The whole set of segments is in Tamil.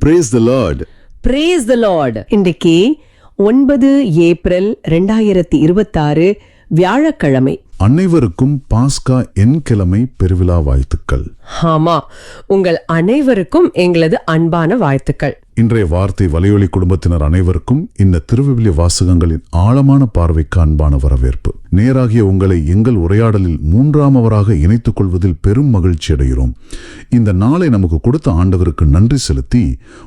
Praise the Lord. Praise the Lord. இன்றைக்கு 9 ஏப்ரல் 2026 வியாழக்கிழமை. அனைவருக்கும் பாஸ்கா என்கிழமை பெருவிழா வாழ்த்துக்கள். ஆமா, உங்கள் அனைவருக்கும் எங்களது அன்பான வாழ்த்துக்கள். இன்றைய வார்த்தை வலையொலி குடும்பத்தினர் அனைவருக்கும் இந்த திருவிவிலிய வாசகங்களின் ஆழமான பார்வைக்கு அன்பான வரவேற்பு. நேராகிய உங்களை எங்கள் உரையாடலில் மூன்றாமவராக இணைத்துக் கொள்வதில் பெரும் மகிழ்ச்சி அடைகிறோம். இந்த நாளை நமக்கு கொடுத்த ஆண்டவருக்கு நன்றி செலுத்தி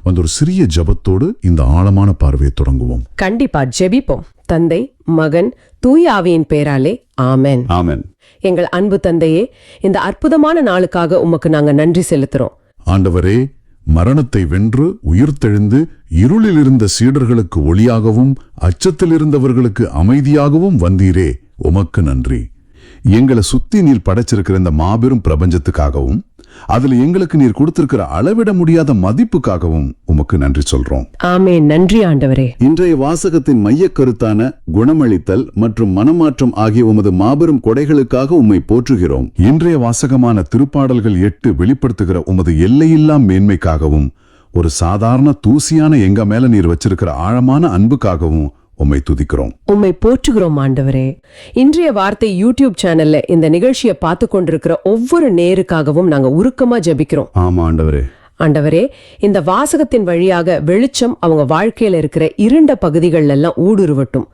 ஒரு சிறிய ஜபத்தோடு இந்த ஆழமான பார்வையை தொடங்குவோம். கண்டிப்பா ஜெபிப்போம். தந்தை, மகன், தூய ஆவியின் பெயராலே ஆமென். ஆமென். எங்கள் அன்பு தந்தையே, இந்த அற்புதமான நாளுக்காக உமக்கு நாங்க நன்றி செலுத்துறோம். ஆண்டவரே, மரணத்தை வென்று உயிர்த்தெழுந்து இருளில் இருந்த சீடர்களுக்கு ஒளியாகவும் அச்சத்தில் இருந்தவர்களுக்கு அமைதியாகவும் வந்தீரே, உமக்கு நன்றி. எங்களை சுத்தி நீர் படைச்சிருக்கிற இந்த மாபெரும் பிரபஞ்சத்துக்காகவும் அதுல எங்களுக்கு நீர் கொடுத்திருக்கிற அளவிட முடியாத மதிப்புக்காகவும் உமக்கு நன்றி சொல்றோம். ஆமென். நன்றி ஆண்டவரே. இன்றைய வாசகத்தின் மைய கருத்தான குணமளித்தல் மற்றும் மனமாற்றம் ஆகிய உமது மாபெரும் கொடைகளுக்காக உம்மை போற்றுகிறோம். இன்றைய வாசகமான திருப்பாடல்கள் 8 வெளிப்படுத்துகிற உமது எல்லையில்லா மேன்மைக்காகவும் ஒரு சாதாரண தூசியான எங்க மேல நீர் வச்சிருக்கிற ஆழமான அன்புக்காகவும் உம்மை துதிக்கிறோம். உம்மை போற்றுகிறோம் ஆண்டவரே. இன்றைய வார்த்தை யூடியூப் சேனல்ல இந்த நிகழ்ச்சியை பார்த்து கொண்டிருக்கிற ஒவ்வொரு நேருக்காகவும் நாங்க உருக்கமா ஜெபிக்கிறோம். ஆமா ஆண்டவரே. ஆண்டவரே, இந்த வாசகத்தின் வழியாக வெளிச்சம் அவங்க வாழ்க்கையில இருக்கிற இருண்ட பகுதிகள் எல்லாம் ஊடுருவட்டும்.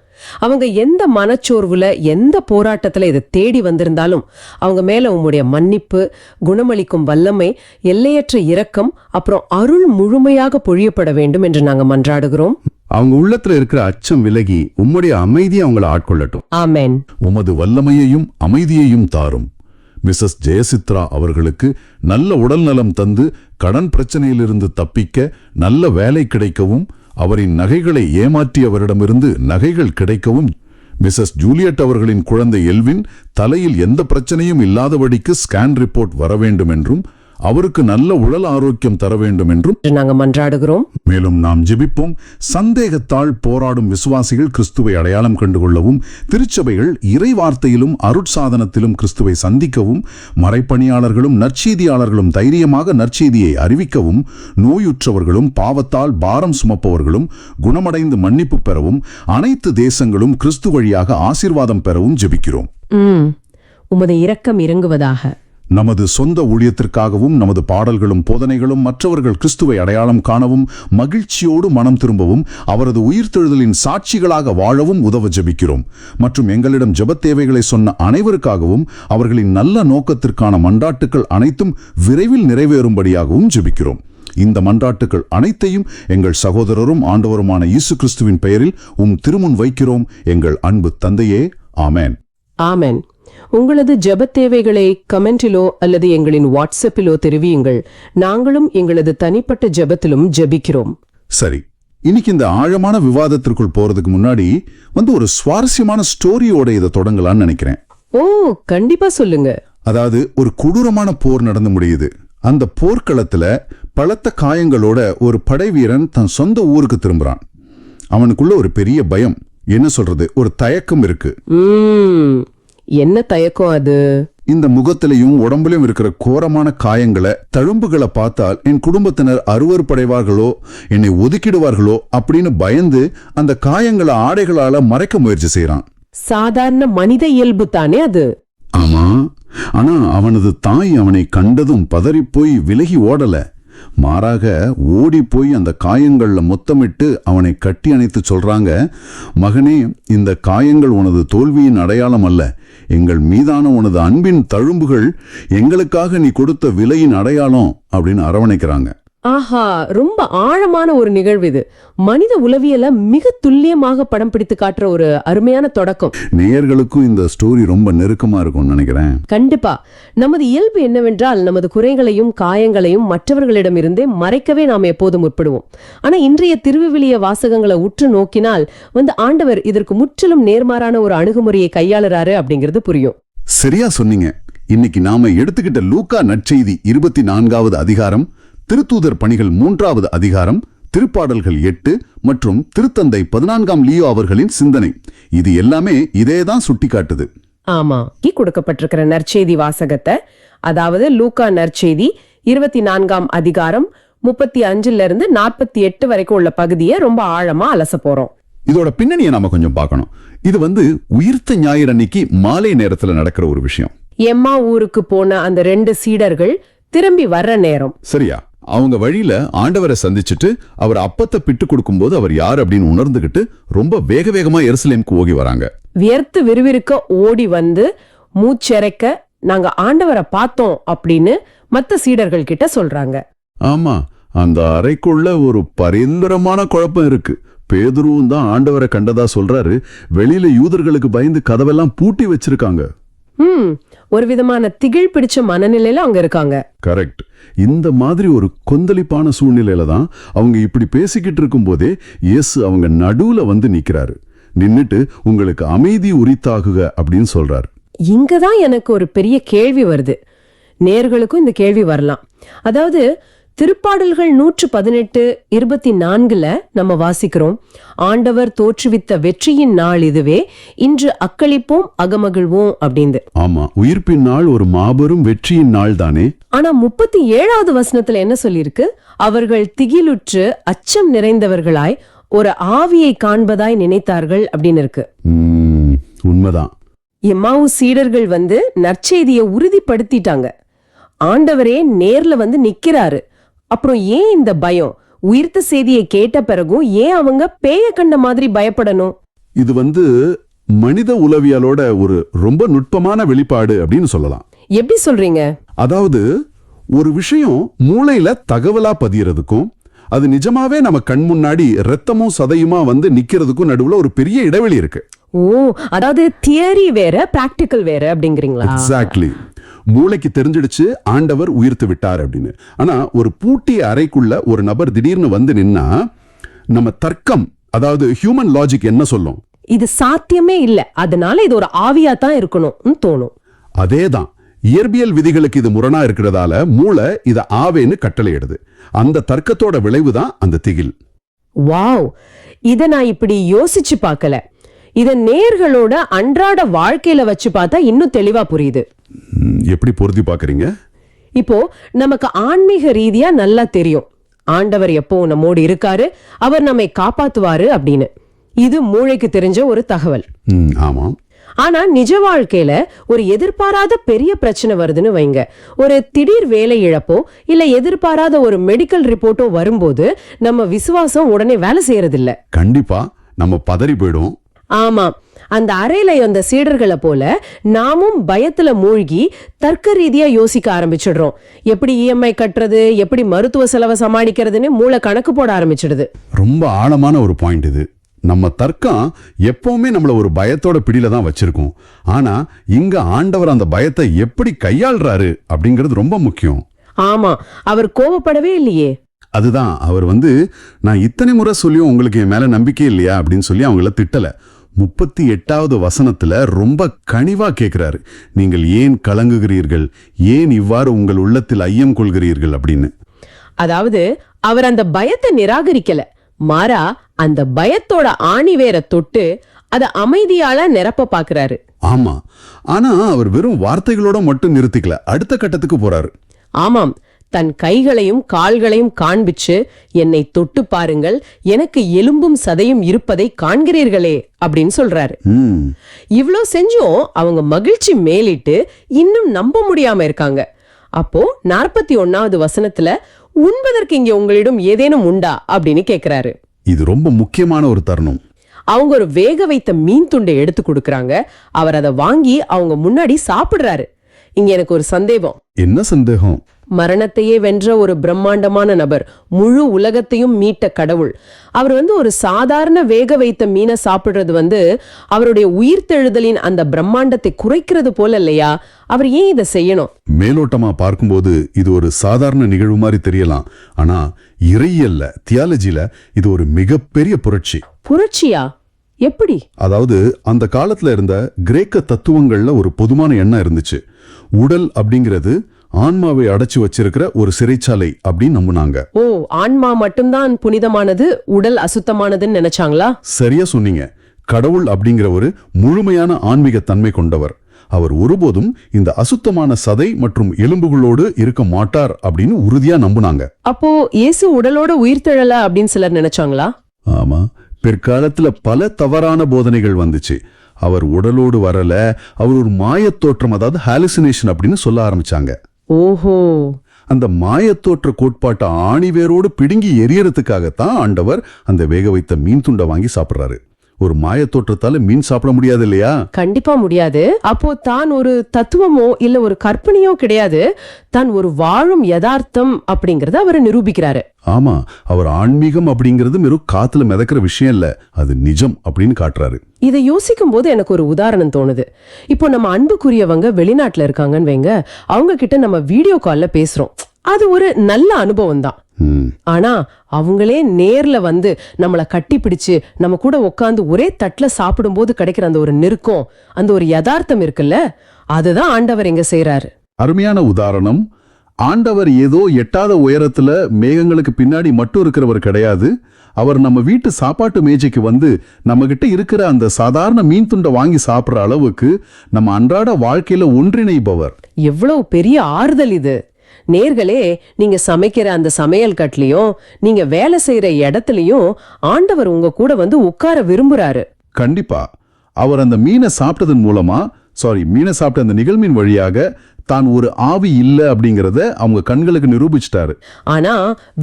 அவங்க எந்த மனச்சோர்வுல எந்த போராட்டத்துல இதை தேடி வந்திருந்தாலும் அவங்க மேல உம்முடைய மன்னிப்பு, குணமளிக்கும் வல்லமை, எல்லையற்ற இரக்கம், அப்புறம் அருள் முழுமையாக பொழியப்பட வேண்டும் என்று நாங்க மன்றாடுகிறோம். அவங்க உள்ளத்துல இருக்கிற அச்சம் விலகி உம்முடைய அமைதியை அவங்களை ஆட்கொள்ளட்டும். ஆமென். உமது வல்லமையையும் அமைதியையும் தாரும். மிஸ்ஸஸ் ஜெயசித்ரா அவர்களுக்கு நல்ல உடல் நலம் தந்து கடன் பிரச்சனையிலிருந்து தப்பிக்க நல்ல வேலை கிடைக்கவும், அவரின் நகைகளை ஏமாற்றியவரிடமிருந்து நகைகள் கிடைக்கவும், மிஸ்ஸஸ் ஜூலியட் அவர்களின் குழந்தை எல்வின் தலையில் எந்த பிரச்சனையும் இல்லாதபடிக்கு ஸ்கேன் ரிப்போர்ட் வர வேண்டும் என்றும் அவருக்கு நல்ல உடல் ஆரோக்கியம் தர வேண்டும் என்றும் நாங்க மன்றாடுகிறோம். மேலும் நாம் ஜெபிப்போம். சந்தேகத்தால் போராடும் விசுவாசிகள் கிறிஸ்துவை அடையாளம் கண்டுகொள்ளவும், திருச்சபைகள் இறை வார்த்தையிலும் அருட்சாதனத்திலும் கிறிஸ்துவை சந்திக்கவும், மறைப்பணியாளர்களும் நற்செய்தியாளர்களும் தைரியமாக நற்செய்தியை அறிவிக்கவும், நோயுற்றவர்களும் பாவத்தால் பாரம் சுமப்பவர்களும் குணமடைந்து மன்னிப்பு பெறவும், அனைத்து தேசங்களும் கிறிஸ்து வழியாக ஆசீர்வாதம் பெறவும் ஜெபிக்கிறோம். உமது இரக்கம் இறங்குவதாக. நமது சொந்த ஊழியத்திற்காகவும் நமது பாடல்களும் போதனைகளும் மற்றவர்கள் கிறிஸ்துவை அடையாளம் காணவும், மகிழ்ச்சியோடு மனம் திரும்பவும், அவரது உயிர்த்தெழுதலின் சாட்சிகளாக வாழவும் உதவ ஜெபிக்கிறோம். மற்றும் எங்களிடம் ஜெபத் தேவைகளை சொன்ன அனைவருக்காகவும் அவர்களின் நல்ல நோக்கத்திற்கான மன்றாட்டுக்கள் அனைத்தும் விரைவில் நிறைவேறும்படியாகவும் ஜெபிக்கிறோம். இந்த மன்றாட்டுக்கள் அனைத்தையும் எங்கள் சகோதரரும் ஆண்டவருமான இயேசு கிறிஸ்துவின் பெயரில் திருமுன் வைக்கிறோம், எங்கள் அன்பு தந்தையே. ஆமென். ஆமென். உங்களது ஜெபத் தேவைகளை கமெண்டிலோ அல்லது எங்களின் வாட்ஸ்அப்பிலோ தெரிவியுங்கள். நாங்களும் எங்களது தனிப்பட்ட ஜெபத்திலும் ஜெபிக்கிறோம். சரி, இன்னைக்கு இந்த ஆழமான விவாதத்திற்குள் போறதுக்கு முன்னாடி ஒரு சுவாரஸ்யமான ஸ்டோரியோட இதை தொடங்கலாம்னு நினைக்கிறேன். ஓ, கண்டிப்பா சொல்லுங்க. அதாவது, ஒரு கொடூரமான போர் நடந்து முடியுது. அந்த போர்க்களத்துல பலத்த காயங்களோட ஒரு படை வீரன் தன் சொந்த ஊருக்கு திரும்புறான். அவனுக்குள்ள ஒரு பெரிய பயம், என்ன சொல்றது, ஒரு தயக்கம் இருக்கு. என்ன தயக்கம் அது? இந்த முகத்திலையும் உடம்புலையும் இருக்கிற கோரமான காயங்களை, தழும்புகளை பார்த்தால் என் குடும்பத்தினர் அருவருப்படைவார்களோ, என்னை ஒதுக்கிடுவார்களோ அப்படின்னு பயந்து அந்த காயங்களை ஆடைகளால மறைக்க முயற்சி செய்யறான். சாதாரண மனித இயல்பு தானே அது. ஆமா, ஆனா அவனது தாய் அவனை கண்டதும் பதறிப்போய் விலகி ஓடல. மாறாக ஓடி போய் அந்த காயங்கள்ல முத்தமிட்டு அவனை கட்டி அணைத்து சொல்றாங்க, மகனே, இந்த காயங்கள் உனது தோல்வியின் அடையாளம் அல்ல, எங்கள் மீதான உனது அன்பின் தழும்புகள், எங்களுக்காக நீ கொடுத்த விலையின் அடையாளம் அப்படின்னு அரவணைக்கிறாங்க. ஆஹா, ரொம்ப ஆழமான ஒரு நிகழ்வு இது. மனித உளவியல மிக துல்லியமாக படம் பிடித்து காட்டுற ஒரு அருமையான தொடக்கம். நேயர்களுக்கும் இந்த ஸ்டோரி ரொம்ப நெருக்கமா இருக்கும்னு நினைக்கிறேன். கண்டிப்பா. நமது இயல்பு என்னவென்றால் நமது குறைகளையும் காயங்களையும் மற்றவர்களிடமிருந்தே மறைக்கவே நாம் எப்போதும் முற்படுவோம். ஆனா இன்றைய திருவிவிலிய வாசகங்களை உற்று நோக்கினால் ஆண்டவர் இதற்கு முற்றிலும் நேர்மாறான ஒரு அணுகுமுறையை கையாளுறாரு அப்படிங்கிறது புரியும். சரியா சொன்னீங்க. இன்னைக்கு நாம எடுத்துக்கிட்ட லூக்கா நற்செய்தி 24வது அதிகாரம், திருத்தூதர் பணிகள் 3வது அதிகாரம், திருப்பாடல்கள் 8 மற்றும் திருத்தந்தை 14ஆம் லியோ அவர்களின் சிந்தனை, இது எல்லாமே இதேதான் சுட்டி காட்டுது. ஆமா, கொடுக்கப்பட்டிருக்கிற நற்செய்தி வாசகத்தை, அதாவது லூக்கா நற்செய்தி 24ஆம் அதிகாரம் 35ல இருந்து 48 வரைக்கும் உள்ள பகுதியை ரொம்ப ஆழமா அலச போறோம். இதோட பின்னணியை நாம கொஞ்சம் பார்க்கணும். இது உயிர்த்த ஞாயிறு அன்னைக்கு மாலை நேரத்துல நடக்கிற ஒரு விஷயம். எம்மா ஊருக்கு போன அந்த 2 சீடர்கள் திரும்பி வர்ற நேரம். சரியா? அவங்க வழியில ஆண்டவரை சந்திச்சுட்டு அவர் அப்பத்தை பிட்டு கொடுக்கும்போது அவர் யார் அப்படின்னு உணர்ந்துகிட்டு ரொம்ப வேக வேகமா எருசலேமுக்கு ஓடி வராங்க. வியர்த்து விறுவிறுக்க ஓடி வந்து மூச்சரைக்க நாங்க ஆண்டவரை பார்த்தோம் அப்படின்னு மத்த சீடர்கள் கிட்ட சொல்றாங்க. ஆமா, அந்த அறைக்குள்ள ஒரு பரிந்தரமான குழப்பம் இருக்கு. பேதுருவும் தான் ஆண்டவரை கண்டதா சொல்றாரு. வெளியில யூதர்களுக்கு பயந்து கதவெல்லாம் பூட்டி வச்சிருக்காங்க. ஒரு விதமான திகில் பிடிச்ச மனநிலையில அவங்க இருக்காங்க. கரெக்ட். இந்த மாதிரி ஒரு கொந்தளிப்பான சூழ்நிலையில தான் அவங்க இப்படி பேசிக்கிட்டு இருக்கும் போதே இயேசு அவங்க நடுவுல வந்து நிக்கிறாரு. நின்னுட்டு உங்களுக்கு அமைதி உரித்தாகுக அப்படின்னு சொல்றாரு. இங்கதான் எனக்கு ஒரு பெரிய கேள்வி வருது. நேர்களுக்கும் இந்த கேள்வி வரலாம். அதாவது திருப்பாடல்கள் 118:24 நம்ம வாசிக்கிறோம், ஆண்டவர் தோற்றுவித்த வெற்றியின் நாள் இதுவே, இன்று அக்களிப்போம் அகமகிழ்வோம் அப்படின்னு. ஆமா, உயிர்ப்பின் நாள் ஒரு மாபெரும் வெற்றியின் நாள் தானே. ஆனா 37வது வசனத்துல என்ன சொல்லிருக்கு? அவர்கள் திகிலுற்று அச்சம் நிறைந்தவர்களாய் ஒரு ஆவியை காண்பதாய் நினைத்தார்கள் அப்படின்னு இருக்கு. உண்மைதான். எம்மாவு சீடர்கள் நற்செய்தியை உறுதிப்படுத்திட்டாங்க. ஆண்டவரே நேர்ல நிக்கிறாரு. அப்புறம் ஏன் இந்த பயம்? உயிர்த்த செய்தியை கேட்ட பிறகும் ஏன் அவங்க பேய கண்ட மாதிரி பயப்படணும்? இது மனித உளவியலோட ஒரு ரொம்ப நுட்பமான வெளிப்பாடு அப்படின்னு சொல்லலாம். எப்படி சொல்றீங்க? அதாவது ஒரு விஷயம் மூளையில தகவலா பதியறதுக்கும் அது நிஜமாவே நம்ம கண் முன்னாடி ரத்தமும் சதையுமா நிக்கிறதுக்கும் நடுவுல ஒரு பெரிய இடைவெளி இருக்கு. ஓ, அதாவது தியரி வேற பிராக்டிக்கல் வேற அப்படிங்கறீங்களா? எக்ஸாக்ட்லி. மூளைக்கு தெரிஞ்சிடுச்சு ஆண்டவர் உயிர்த்து விட்டார் அப்படின்னு. ஆனா ஒரு பூட்டிய அறைக்குள்ள ஒரு நபர் திடீர்னு நின்னா நம்ம தர்க்கம், அதாவது ஹியூமன் லாஜிக் என்ன சொல்லும்? இது சாத்தியமே இல்ல, அதனால இது ஒரு ஆவியா தான் இருக்கணும் தோணும். அதேதான். இயற்பியல் விதிகளுக்கு இது முரணா இருக்கிறதால மூளை இத ஆவேன்னு கட்டளையிடுது. அந்த தர்க்கத்தோட விளைவுதான் அந்த திகில். வாவ், இத நான் இப்படி யோசிச்சு பார்க்கல. இத நேர்களோட அன்றாட வாழ்க்கையில வச்சு பார்த்தா இன்னும் தெளிவா புரியுது. எப்படி பொருத்தி பாக்குறீங்க? இப்போ நமக்கு ஆன்மீக ரீதியா நல்லா தெரியும், ஆண்டவர் எப்போ நம்மோடு இருக்காரு, அவர் நம்மை காப்பாத்துவாரு அப்படின்னு. இது மூளைக்கு தெரிஞ்ச ஒரு தகவல். ஆமா. ஆனா நிஜ வாழ்க்கையில ஒரு எதிர்பாராத பெரிய பிரச்சனை வருதுன்னு வைங்க, ஒரு திடீர் வேலை இழப்போ இல்ல எதிர்பாராத ஒரு மெடிக்கல் ரிப்போர்ட்டோ வரும்போது நம்ம விசுவாசம் உடனே வேலை செய்யறது இல்ல. கண்டிப்பா நம்ம பதறி போயிடும். ஆமா, அந்த அறையில அந்த சீடர்களை போல நாமும் பயத்துல மூழ்கி தர்க்க ரீதியா யோசிக்க ஆரம்பிச்சிடுறோம். எப்படி இஎம்ஐ கட்டுறது, எப்படி மருத்துவ செலவை சமாளிக்கிறதுன்னு மூளை கணக்கு போட ஆரம்பிச்சிடுது. ரொம்ப ஆழமான ஒரு பாயிண்ட் இது. நம்ம தர்க்கம் எப்பவுமே நம்மள ஒரு பயத்தோட பிடியில தான் வச்சிருக்கோம். ஆனா இங்க ஆண்டவர் அந்த பயத்தை எப்படி கையாள்றாரு அப்படிங்கிறது ரொம்ப முக்கியம். ஆமா, அவர் கோபப்படவே இல்லையே. அதுதான், அவர் நான் இத்தனை முறை சொல்லியும் உங்களுக்கு என் மேல நம்பிக்கை இல்லையா அப்படின்னு சொல்லி அவங்கள திட்டல. 38வது வசனத்துல ரொம்ப கனிவா கேட்கிறாரு, நீங்கள் ஏன் கலங்குகிறீர்கள், ஏன் இவ்வாறு உங்கள் உள்ளத்தில் ஐயம் கொள்கிறீர்கள் அப்படின்னு. அதாவது அவர் அந்த பயத்தை நிராகரிக்கல, மாறா அந்த பயத்தோட ஆணிவேரை தொட்டு அத அமைதியால நிரப்ப பாக்குறாரு. ஆமா, ஆனா அவர் வெறும் வார்த்தைகளோட மட்டும் நிறுத்திக்கல, அடுத்த கட்டத்துக்கு போறாரு. ஆமாம், தன் கைகளையும் கால்களையும் காண்பிச்சு, என்னை தொட்டு பாருங்கள், எனக்கு எலும்பும் சதையும் இருப்பதை காண்கிறீர்களே அப்படின்னு சொல்றாரு. இவ்ளோ செஞ்சும் அவங்க மகிழ்ச்சி மேலிட்டு இன்னும் நம்ப முடியாம இருக்காங்க. அப்போ 41வது வசனத்துல, உண்பதற்கு இங்க உங்களிடம் ஏதேனும் உண்டா அப்படின்னு கேக்குறாரு. இது ரொம்ப முக்கியமான ஒரு தருணம். அவங்க ஒரு வேக வைத்த மீன் துண்டை எடுத்து கொடுக்கறாங்க. அவர் அதை வாங்கி அவங்க முன்னாடி சாப்பிடுறாரு. இங்க எனக்கு ஒரு சந்தேகம். என்ன சந்தேகம்? மரணத்தையே வென்ற ஒரு பிரம்மாண்டமான நபர், முழு உலகத்தையும் மீட்ட கடவுள், அவர் ஒரு சாதாரண வேக வைத்த மீனை சாப்பிடுறது அவருடைய உயிர்த்தெழுதலின் அந்த பிரம்மாண்டத்தை குறைக்கிறது போல இல்லையா? அவர் ஏன் இதை செய்யணும்? மேலோட்டமா பார்க்கும்போது இது ஒரு சாதாரண நிகழ்வு மாதிரி தெரியலாம். ஆனா இறையியல்ல, தியாலஜில இது ஒரு மிகப்பெரிய புரட்சி. புரட்சியா? எப்படி? அதாவது அந்த காலத்துல இருந்த கிரேக்க தத்துவங்கள்ல ஒரு பொதுவான எண்ணம் இருந்துச்சு. உடல் அப்படிங்கிறது ஆன்மாவை அடைச்சு வச்சிருக்கிற ஒரு சிறைச்சாலை அப்படின்னு நம்புனாங்க. ஓ, ஆன்மா மட்டும்தான் புனிதமானது, உடல் அசுத்தமானதுன்னு நினைச்சாங்களா? சரியா சொன்னீங்க. கடவுள் அப்படிங்கிற ஒரு முழுமையான ஆன்மீக தன்மை கொண்டவர். அவர் ஒருபோதும் இந்த அசுத்தமான சதை மற்றும் எலும்புகளோடு இருக்க மாட்டார் அப்படின்னு உறுதியா நம்புனாங்க. அப்போ இயேசு உடலோட உயிர்த்தெழல அப்படின்னு சிலர் நினைச்சாங்களா? ஆமா, பிற்காலத்துல பல தவறான போதனைகள் வந்துச்சு. அவர் உடலோடு வரல, அவர் ஒரு மாயத் தோற்றம், அதாவது ஹாலுசினேஷன் அப்படின்னு சொல்ல ஆரம்பிச்சாங்க. ஓஹோ. அந்த மாயத்தோற்ற கோட்பாட்டை ஆணிவேரோடு பிடுங்கி எரியறதுக்காகத்தான் ஆண்டவர் அந்த வேக வைத்த மீன் துண்டை வாங்கி சாப்பிடுறாரு. ஒரு மாயத்தோற்றத்தால மீன் சாப்பிட முடியாது இல்லையா? கண்டிப்பா முடியாது. அப்போ தான் ஒரு தத்துவமோ இல்ல ஒரு கற்பனையோ கிடையாது, தான் ஒரு வாழும் யதார்த்தம் அப்படிங்கறத அவர் நிரூபிக்கிறாரு. ஆமா, அவர் ஆன்மீகம் அப்படிங்கிறது வெறும் காத்துல மிதக்கிற விஷயம் இல்ல, அது நிஜம் அப்படின்னு காட்டுறாரு. இதை யோசிக்கும் போது எனக்கு ஒரு உதாரணம் தோணுது. இப்போ நம்ம அன்புக்குரியவங்க வெளிநாட்டுல இருக்காங்கன்னு வைங்க, அவங்க கிட்ட நம்ம வீடியோ கால்ல பேசுறோம். அது ஒரு நல்ல அனுபவம் தான். ஆனா அவங்களே நேர்ல வந்து நம்மள கட்டி பிடிச்சு நம்ம கூட உட்காந்து ஒரே தட்டுல சாப்பிடும் போது கிடைக்கிற அந்த ஒரு நெருக்கம், அந்த ஒரு யதார்த்தம் இருக்குல்ல, அதுதான் ஆண்டவர் எங்க செய்யறாரு. அருமையான உதாரணம். ஆண்டவர் ஏதோ எட்டாத உயரத்துல மேகங்களுக்கு பின்னாடி மட்டும் இருக்கிறவர் கிடையாது. அவர் நம்ம வீட்டு சாப்பாட்டு மேஜைக்கு வந்து நம்ம கிட்ட இருக்கிற அந்த சாதாரண மீன் துண்டை வாங்கி சாப்பிடுற அளவுக்கு நம்ம அன்றாட வாழ்க்கையில ஒன்றிணைப்பவர். எவ்வளவு பெரிய ஆறுதல் இது. நேர்களே, நீங்க சமைக்கிற அந்த சமையல் கட்லயும் நீங்க வேலை செய்யற இடத்துலயும் ஆண்டவர் உங்க கூட வந்து உட்கார விரும்புறாரு. கண்டிப்பா. அவர் அந்த மீனை சாப்பிட்டதன் மூலமா, மீனை சாப்பிட்ட அந்த நிகழ்வின் வழியாக தான் ஒரு ஆவி இல்ல அப்படிங்கறத அவங்க கண்களுக்கு நிரூபிச்சிட்டாரு. ஆனா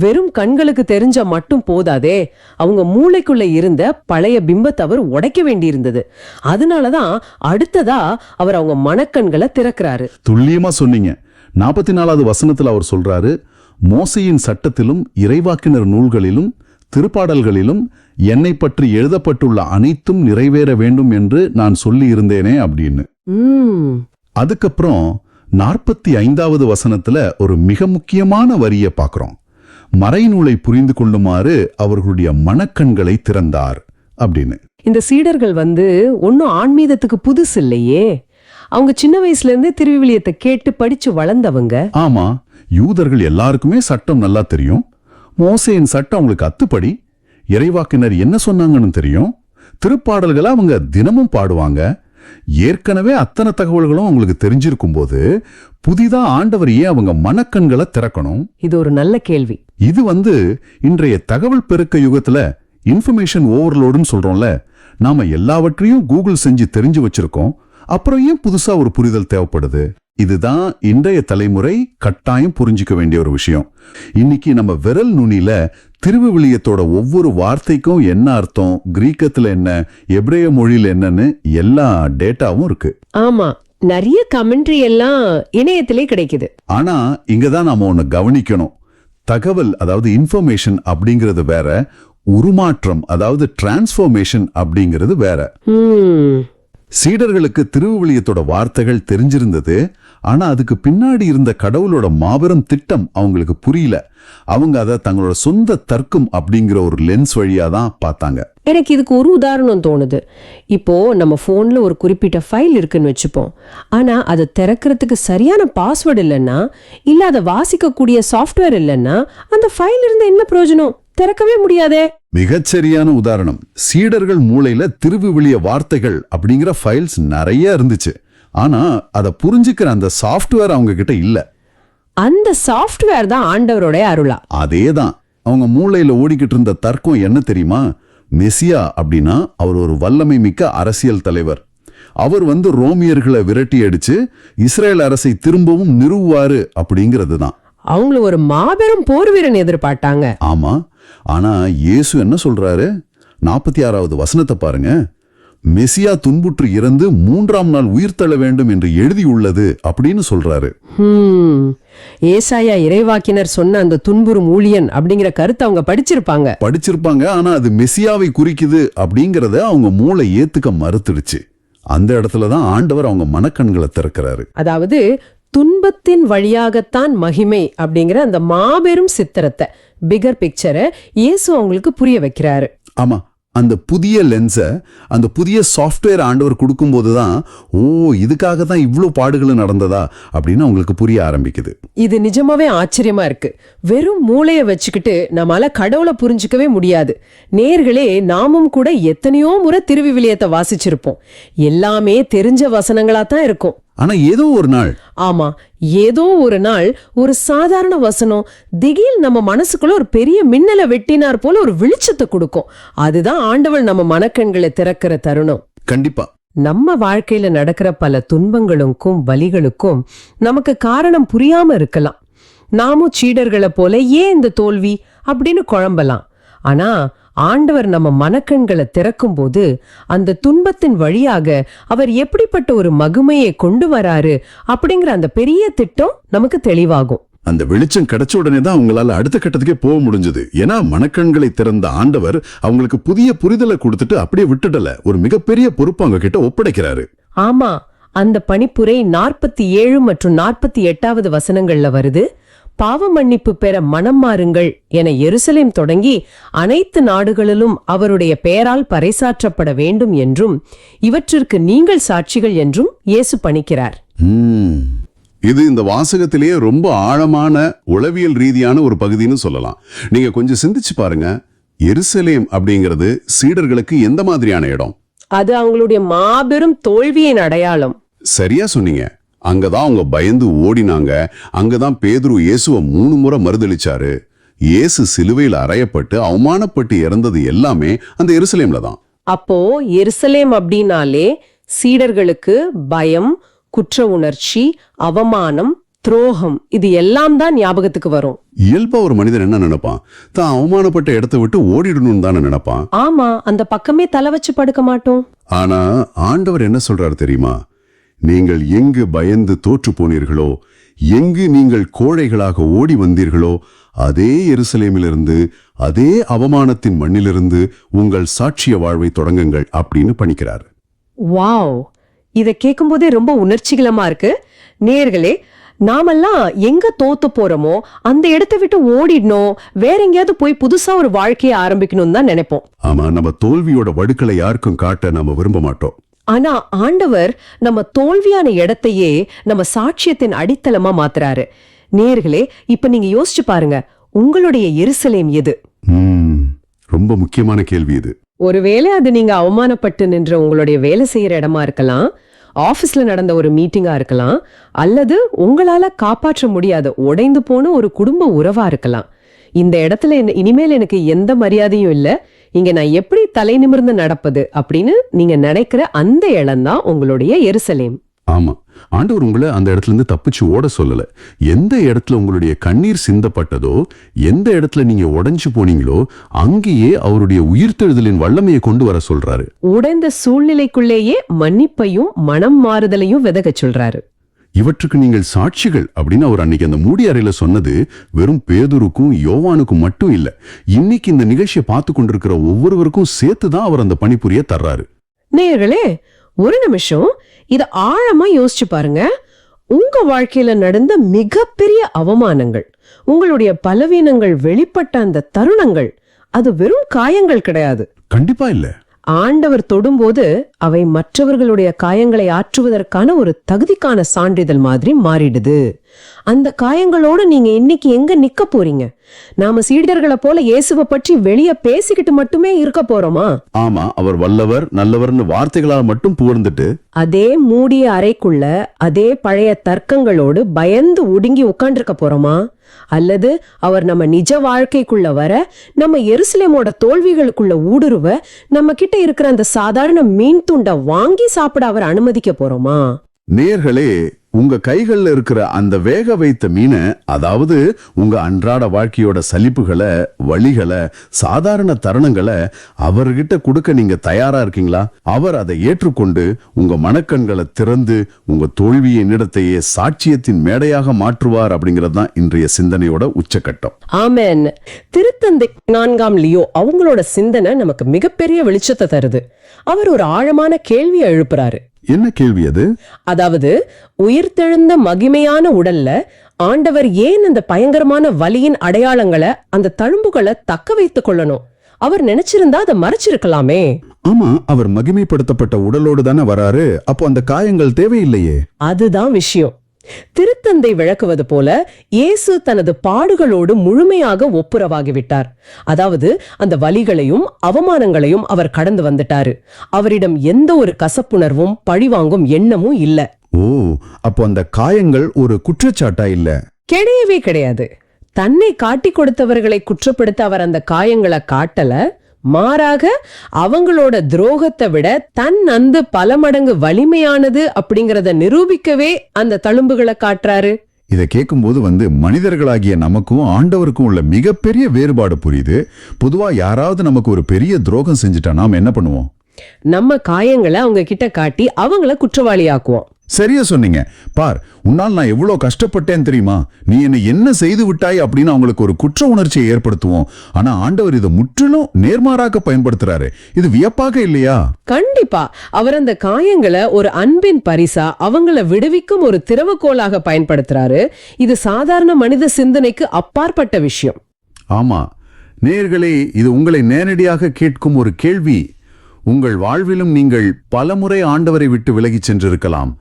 வெறும் கண்களுக்கு தெரிஞ்ச மட்டும் போதாதே, அவங்க மூளைக்குள்ள இருந்த பழைய பிம்பத்தை அவர் உடைக்க வேண்டியிருந்தது. அதனாலதான் அடுத்ததா அவர் அவங்க மனக்கண்களை திறக்கிறாரு. துல்லியமா சொன்னீங்க. 44வது வசனத்துல அவர் சொல்றாரு, மோசையின் சட்டத்திலும் இறைவாக்கினர் நூல்களிலும் திருப்பாடல்களிலும் என்னை பற்றி எழுதப்பட்டுள்ள அனைத்தும் நிறைவேற வேண்டும் என்று நான் சொல்லி இருந்தேனே அப்படின்னு. அதுக்கப்புறம் 45வது வசனத்துல ஒரு மிக முக்கியமான வரியை பார்க்கிறோம். மறைநூலை புரிந்து கொள்ளுமாறு அவர்களுடைய மனக்கண்களை திறந்தார் அப்படின்னு. இந்த சீடர்கள் வந்து ஒன்னும் ஆன்மீகத்துக்கு புதுசு இல்லையே. அவங்க சின்ன வயசுல இருந்தே திருவிவிலியத்தை கேட்டு படிச்சு வளர்ந்தவங்க. ஆமா, யூதர்கள் எல்லாருக்குமே சட்டம் நல்லா தெரியும். மோசேயின் சட்டம் அவங்களுக்கு அத்துப்படி. இறைவாக்கினர் என்ன சொன்னாங்கன்னு தெரியும். திருப்பாடல்களை அவங்க தினமும் பாடுவாங்க. ஏற்கனவே அத்தனை தகவல்களும் அவங்களுக்கு தெரிஞ்சிருக்கும் போது புதிதா ஆண்டவர் ஏன் அவங்க மனக்கண்களை திறக்கணும்? இது ஒரு நல்ல கேள்வி. இது வந்து இன்றைய தகவல் பெருக்க யுகத்துல இன்ஃபர்மேஷன் ஓவர்லோடுன்னு சொல்றோம்ல, நாம எல்லாவற்றையும் கூகுள் செஞ்சு தெரிஞ்சு வச்சிருக்கோம். அப்புறம் ஏன் புதுசா ஒரு புரிதல் தேவைப்படுது? இதுதான் இன்றைய தலைமுறை கட்டாயம் புரிஞ்சிக்க வேண்டிய ஒரு விஷயம். இன்னைக்கு நம்ம விரல் நுனியில திருவிவிலியத்தோட ஒவ்வொரு வார்த்தைக்கும் என்ன அர்த்தம், கிரீக்கத்துல என்ன, எபிரேய மொழியில என்னன்னு எல்லா டேட்டாவும் இருக்கு. ஆமா, நிறைய கமெண்ட்ரி எல்லாம் இணையத்திலே கிடைக்குது. ஆனா இங்கதான் நாம ஒண்ணு கவனிக்கணும். தகவல், அதாவது இன்ஃபர்மேஷன் அப்படிங்கிறது வேற, உருமாற்றம் அதாவது டிரான்ஸ்ஃபர்மேஷன் அப்படிங்கிறது வேற. சீடர்களுக்கு திருவிவிலியத்தோட வார்த்தைகள் தெரிஞ்சிருந்தது. ஆனா அதுக்கு பின்னாடி இருந்த கடவுளோட மாபெரும் திட்டம் அவங்களுக்கு புரியல. அவங்க அதை தங்களோட சொந்த தர்க்கம் அப்படிங்கிற ஒரு லென்ஸ் வழியா தான் பார்த்தாங்க. எனக்கு இதுக்கு ஒரு உதாரணம் தோணுது. இப்போ நம்ம போன்ல ஒரு குறிப்பிட்ட ஃபைல் இருக்குன்னு வச்சுப்போம். ஆனா அதை திறக்கிறதுக்கு சரியான பாஸ்வேர்டு இல்லைன்னா, இல்ல அதை வாசிக்கக்கூடிய சாஃப்ட்வேர் இல்லைன்னா அந்த ஃபைல் இருந்த என்ன பிரயோஜனம்? திறக்கவே முடியாதே. மிகச்சரியான உதாரணம். சீடர்கள் மூளையில திருவிவிலிய வார்த்தைகள் அப்படிங்கிற ஃபைல்ஸ் நிறைய இருந்துச்சு. ஆனா அதை புரிஞ்சுக்கிற அந்த சாஃப்ட்வேர் அவங்க கிட்ட இல்ல. அந்த சாஃப்ட்வேர் தான் ஆண்டவரோட அருளா. அதேதான். அவங்க மூளையில ஓடிக்கிட்டு இருந்த தர்க்கம் என்ன தெரியுமா? மெசியா அப்படின்னா அவர் ஒரு வல்லமை மிக்க அரசியல் தலைவர். அவர் வந்து ரோமியர்களை விரட்டி அடிச்சு இஸ்ரேல் அரசை திரும்பவும் நிறுவுவாரு அப்படிங்கிறது தான். அவங்கள ஒரு மாபெரும் போர் வீரன் எதிர்பார்த்தாங்க. ஆமா, ஆனா இயேசு என்ன சொல்றாரு? 46வது வசனத்தை பாருங்க. மெசியா துன்புற்று இறந்து 3ஆம் நாள் உயிர் தள்ள வேண்டும் என்று எழுதியுள்ளது அப்படின்னு சொல்றாரு. ஏசாயா இறைவாக்கினர் சொன்ன அந்த துன்புறும் ஊழியன் அப்படிங்கிற கருத்தை அவங்க படிச்சிருப்பாங்க. ஆனா அது மெசியாவை குறிக்குது அப்படிங்கறத அவங்க மூளை ஏத்துக்க மறுத்துடுச்சு. அந்த இடத்துலதான் ஆண்டவர் அவங்க மனக்கண்களை திறக்கிறாரு. அதாவது துன்பத்தின் வழியாகத்தான் மகிமை அப்படிங்கிற அந்த மாபெரும் சித்திரத்தை, பிகர் பிக்சரை இயேசு அவங்களுக்கு புரிய வைக்கிறாரு. ஆமா, அந்த புதிய லென்ஸை, அந்த புதிய சாஃப்ட்வேர் ஆண்டவர் கொடுக்கும்போது தான், ஓ இதுக்காக தான் இவ்வளோ பாடுகளும் நடந்ததா அப்படின்னு அவங்களுக்கு புரிய ஆரம்பிக்குது. இது நிஜமாவே ஆச்சரியமா இருக்கு. வெறும் மூளைய வச்சுக்கிட்டு நம்மால கடவுளை புரிஞ்சுக்கவே முடியாது. நேர்களே, நாமும் கூட எத்தனையோ முறை திருவிவிலியத்தை வாசிச்சிருப்போம். எல்லாமே தெரிஞ்ச வசனங்களா தான் இருக்கும். ஆனா ஏதோ ஒரு நாள், ஆமா, ஏதோ ஒரு நாள் ஒரு சாதாரண வசனம் திடீர் நம்ம மனசுக்குள்ள ஒரு பெரிய மின்னலை வெட்டினார் போல ஒரு வெளிச்சத்தை கொடுக்கும். அதுதான் ஆண்டவர் நம்ம மனக்கண்களை திறக்கிற தருணம். கண்டிப்பா நம்ம வாழ்க்கையில நடக்கிற பல துன்பங்களுக்கும் வலிகளுக்கும் நமக்கு காரணம் புரியாம இருக்கலாம். நாமும் சீடர்களை போல ஏன் இந்த தோல்வி அப்படின்னு குழம்பலாம். ஆனா ஆண்டவர் நம்ம மனக்கண்களை திறக்கும் போது அந்த துன்பத்தின் வழியாக அவர் எப்படிப்பட்ட ஒரு மகிமையை கொண்டு வராரு அப்படிங்கிற அந்த பெரிய திட்டம் நமக்கு தெளிவாகும். அந்த வெளிச்சம் கிடைச்ச உடனே தான் அவங்களால அடுத்த கட்டத்துக்கே போக முடிஞ்சது. ஏன்னா மனக்கண்களை திறந்த ஆண்டவர் அவங்களுக்கு புதிய புரிதலை கொடுத்துட்டு அப்படியே விட்டுடல, ஒரு மிகப்பெரிய பொறுப்பு அவங்க கிட்ட ஒப்படைக்கிறாரு. ஆமா, அந்த பணிப்புரை 47 மற்றும் 48 வசனங்கள்ல வருது. பாவ மன்னிப்பு பெற மனம் மாறுங்கள் என எருசலேம் தொடங்கி அனைத்து நாடுகளிலும் அவருடைய பெயரால் பறைசாற்றப்பட வேண்டும் என்றும் இவற்றிற்கு நீங்கள் சாட்சிகள் என்றும் இயேசு பணிக்கிறார். இது இந்த வாசகத்திலேயே ரொம்ப ஆழமான உளவியல் ரீதியான ஒரு பகுதின்னு சொல்லலாம். நீங்க கொஞ்சம் சிந்திச்சு பாருங்க. எருசலேம் அப்படிங்கிறது சீடர்களுக்கு எந்த மாதிரியான இடம்? அது அவங்களுடைய மாபெரும் தோல்வியின் அடையாளம். சரியா சொன்னீங்க. அங்கதான் அவங்க பயந்து ஓடினாங்க. அங்கதான் பேதுரு இயேசுவை 3 முறை மறுதளிச்சாரு. இயேசு சிலுவையில் அறையப்பட்டு அவமானப்பட்டு இறந்தது எல்லாமே அந்த எருசலேம்ல தான். அப்போ எருசலேம் அப்படின்னாலே சீடர்களுக்கு பயம், குற்ற உணர்ச்சி, அவமானம், துரோகம், இது எல்லாம் தான் ஞாபகத்துக்கு வரும். இயல்பா ஒரு மனிதன் என்ன நினைப்பான்? தான் அவமானப்பட்ட இடத்தை விட்டு ஓடிடணும்னு தானே நினைப்பான். ஆமா, அந்த பக்கமே தலை வச்சு படுக்க மாட்டோம். ஆனா ஆண்டவர் என்ன சொல்றாரு தெரியுமா? நீங்கள் எங்கு பயந்து தோற்று போனீர்களோ, எங்கு நீங்கள் கோழைகளாக ஓடி வந்தீர்களோ, அதே எருசலேமிலிருந்து, அதே அவமானத்தின் மண்ணிலிருந்து உங்கள் சாட்சிய வாழ்வை தொடங்குங்கள் அப்படின்னு பணிக்கிறார். வாவ், இத கேட்கும்போதே ரொம்ப உணர்ச்சிகரமா இருக்கு. நேயர்களே, நாமெல்லாம் எங்க தோத்து போறோமோ அந்த இடத்தை விட்டு ஓடிடணும், வேற எங்கேயாவது போய் புதுசா ஒரு வாழ்க்கையை ஆரம்பிக்கணும்னு தான் நினைப்போம். ஆமா, நம்ம தோல்வியோட வடுக்களை யாருக்கும் காட்ட நாம விரும்ப மாட்டோம். ஆனா ஆண்டவர் நம்ம தோல்வியான இடத்தையே நம்ம சாட்சியத்தின் அடித்தளமா மாத்துறாரு. நேயர்களே, இப்ப நீங்க யோசிச்சு பாருங்க, உங்களுடைய எருசலேம் எது? ரொம்ப முக்கியமான கேள்வி இது. ஒருவேளை அது நீங்க அவமானப்பட்டு நின்ற உங்களுடைய வேலை செய்யற இடமா இருக்கலாம், ஆபீஸ்ல நடந்த ஒரு மீட்டிங்கா இருக்கலாம், அல்லது உங்களால காப்பாற்ற முடியாத உடைந்து போன ஒரு குடும்ப உறவா இருக்கலாம். இந்த இடத்துல இனிமேல் எனக்கு எந்த மரியாதையும் இல்ல, இங்க நான் எப்படி தலை நிமிர்ந்து நடப்பது அப்படின்னு நீங்க நினைக்கிற அந்த இடம்தான் உங்களுடைய எருசலேம். ஆமா, ஆண்டவர் உங்களை அந்த இடத்துல இருந்து தப்பிச்சு ஓட சொல்லல. எந்த இடத்துல உங்களுடைய கண்ணீர் சிந்தப்பட்டதோ, எந்த இடத்துல நீங்க உடைஞ்சு போனீங்களோ, அங்கேயே அவருடைய உயிர்த்தெழுதலின் வல்லமையை கொண்டு வர சொல்றாரு. உடைந்த சூழ்நிலைக்குள்ளேயே மன்னிப்பையும் மனம் மாறுதலையும் விதக சொல்றாரு. இவற்றுக்கு நீங்கள் சாட்சிகள் அப்படின்னு அவர் அன்னைக்கு அந்த மூடி அறையில சொன்னது வெறும் பேதுருக்கும் யோவானுக்கும் மட்டும் இல்ல, இன்னைக்கு இந்த நிகழ்ச்சியை பார்த்து கொண்டிருக்கிற ஒவ்வொருவருக்கும் சேர்த்துதான் அவர் அந்த பணிபுரிய தர்றாரு. நேயர்களே, ஒரு நிமிஷம் இத ஆழமா யோசிச்சு பாருங்க. உங்க வாழ்க்கையில நடந்த மிகப்பெரிய அவமானங்கள், உங்களுடைய பலவீனங்கள் வெளிப்பட்ட அந்த தருணங்கள், அது வெறும் காயங்கள் கிடையாது. கண்டிப்பா இல்ல. ஆண்டவர் தொடும்போது அவை மற்றவர்களுடைய காயங்களை ஆற்றுவதற்கான ஒரு தகுதிக்கான சான்றிதழ் மாதிரி மாறிடுது. அந்த காயங்களோட நீங்க இன்னைக்கு எங்க நிக்க போறீங்க? நாம சீடர்களை போல இயேசுவை பற்றி வெளியே பேசிக்கிட்டு மட்டுமே இருக்க போறோமா? ஆமா, அவர் வல்லவர் நல்லவர்னு வார்த்தைகளால் மட்டும் புகழ்ந்துட்டு அதே மூடிய அறைக்குள்ள அதே பழைய தர்க்கங்களோடு பயந்து ஒடுங்கி உட்கார்ந்திருக்க போறோமா? அல்லது அவர் நம்ம நிஜ வாழ்க்கைக்குள்ள வர, நம்ம எருசலேமோட தோல்விகளுக்குள்ள ஊடுருவ, நம்ம கிட்ட இருக்கிற அந்த சாதாரண மீன் துண்டை வாங்கி சாப்பிட அவர் அனுமதிக்க போறோமா? நேயர்களே, உங்க கைகள்ல இருக்கிற அந்த வேக வைத்த மீனை, அதாவது உங்க அன்றாட வாழ்க்கையோட சலிப்புகளை, வழிகளை, சாதாரண தருணங்களை அவர்கிட்ட கொடுக்க நீங்க தயாரா இருக்கீங்களா? அவர் அதை ஏற்றுக்கொண்டு உங்க மனக்கண்களை திறந்து உங்க தோல்வியின் இடத்தையே சாட்சியத்தின் மேடையாக மாற்றுவார் அப்படிங்கிறது தான் இன்றைய சிந்தனையோட உச்சக்கட்டம். ஆமென். திருத்தந்தை 4ஆம் லியோ அவங்களோட சிந்தனை நமக்கு மிகப்பெரிய வெளிச்சத்தை தருது. அவர் ஒரு ஆழமான கேள்வியை எழுப்புறாரு. என்ன கேள்வி அது? அதாவது, உயிர்த்தெழுந்த மகிமையான உடல்ல ஆண்டவர் ஏன் அந்த பயங்கரமான வலியின் அடையாளங்களை, அந்த தழும்புகளை தக்க வைத்துக் கொள்ளணும்? அவர் நினைச்சிருந்தா அதை மறைச்சிருக்கலாமே. ஆமா, அவர் மகிமைப்படுத்தப்பட்ட உடலோடு தானே வராரு. அப்போ அந்த காயங்கள் தேவையில்லையே. அதுதான் விஷயம். திருத்தந்தை விளக்குவது போல இயேசு தனது பாடுகளோடு முழுமையாக ஒப்புரவாகிவிட்டார். அதாவது அந்த வலிகளையும் அவமானங்களையும் அவர் கடந்து வந்துட்டாரு. அவரிடம் எந்த ஒரு கசப்புணர்வும் பழிவாங்கும் எண்ணமும் இல்ல. ஓ, அப்போ அந்த காயங்கள் ஒரு குற்றச்சாட்டா இல்ல? கிடையவே கிடையாது. தன்னை காட்டி கொடுத்தவர்களை குற்றப்படுத்த அவர் அந்த காயங்களை காட்டல. மாறாக அவங்களோட துரோகத்தை விட தன் அன்பு பல மடங்கு வலிமையானது அப்படிங்கறத நிரூபிக்கவே அந்த தழும்புகளை காட்டுறாரு. இதை கேட்கும்போது மனிதர்களாகிய நமக்கும் ஆண்டவருக்கும் உள்ள மிகப்பெரிய வேறுபாடு புரியுது. பொதுவா யாராவது நமக்கு ஒரு பெரிய துரோகம் செஞ்சுட்டா நாம் என்ன பண்ணுவோம்? நம்ம காயங்களை அவங்க கிட்ட காட்டி அவங்கள குற்றவாளியாக்குவோம். சரியா சொன்னீங்க. பார், உன்னால் நான் எவ்வளவு கஷ்டப்பட்டேன் தெரியுமா, நீ என்னை என்ன செய்து விட்டாய் அப்படின்னு அவங்களுக்கு ஒரு குற்ற உணர்ச்சியை ஏற்படுத்துவோம். ஆனா ஆண்டவர் இதை முற்றிலும் நேர்மாறாக பயன்படுத்துறாரு. இது வியப்பாக இல்லையா? கண்டிப்பா. அவர் அந்த காயங்களை ஒரு அன்பின் பரிசா அவங்கள விடுவிக்கும் ஒரு திறவுகோலாக பயன்படுத்துறாரு. இது சாதாரண மனித சிந்தனைக்கு அப்பாற்பட்ட விஷயம். ஆமா நேயர்களே, இது உங்களை நேரடியாக கேட்கும் ஒரு கேள்வி. உங்கள் வாழ்விலும் நீங்கள் பலமுறை ஆண்டவரை விட்டு விலகிச் சென்றிருக்கலாம்.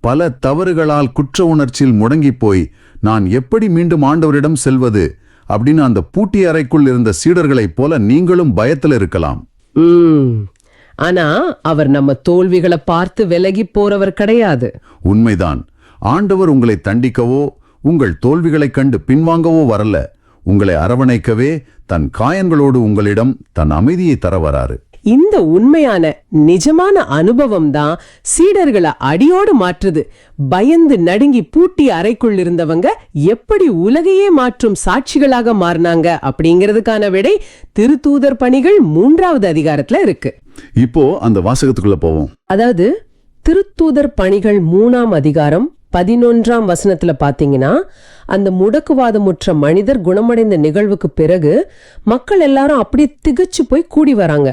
பல தவறுகளால் குற்ற உணர்ச்சியில் முடங்கி போய் நான் எப்படி மீண்டும் ஆண்டவரிடம் செல்வது அப்படின்னு அந்த பூட்டி அறைக்குள் இருந்த சீடர்களைப் போல நீங்களும் பயத்தில் இருக்கலாம். ஆனா அவர் நம்ம தோல்விகளை பார்த்து விலகி போறவர் கிடையாது. உண்மைதான். ஆண்டவர் உங்களை தண்டிக்கவோ உங்கள் தோல்விகளைக் கண்டு பின்வாங்கவோ வரல. உங்களை அரவணைக்கவே தன் காயங்களோடு உங்களிடம் தன் அமைதியை தர வராரு. இந்த உண்மையான நிஜமான அனுபவம் தான் சீடர்களை அடியோடு மாற்றுது. பயந்து நடுங்கி பூட்டி அறைக்குள் இருந்தவங்க எப்படி உலகையே மாற்றும் சாட்சிகளாக மாறினாங்க அப்படிங்கிறதுக்கான விடை திருத்தூதர் பணிகள் 3வது அதிகாரத்துல இருக்கு. இப்போ அந்த வாசகத்துக்குள்ள போவோம். அதாவது திருத்தூதர் பணிகள் 3ஆம் அதிகாரம் 11ஆம் வசனத்துல பாத்தீங்கன்னா, அந்த முடக்குவாதமுற்ற மனிதர் குணமடைந்த நிகழ்வுக்கு பிறகு மக்கள் எல்லாரும் அப்படியே திகச்சு போய் கூடி வராங்க.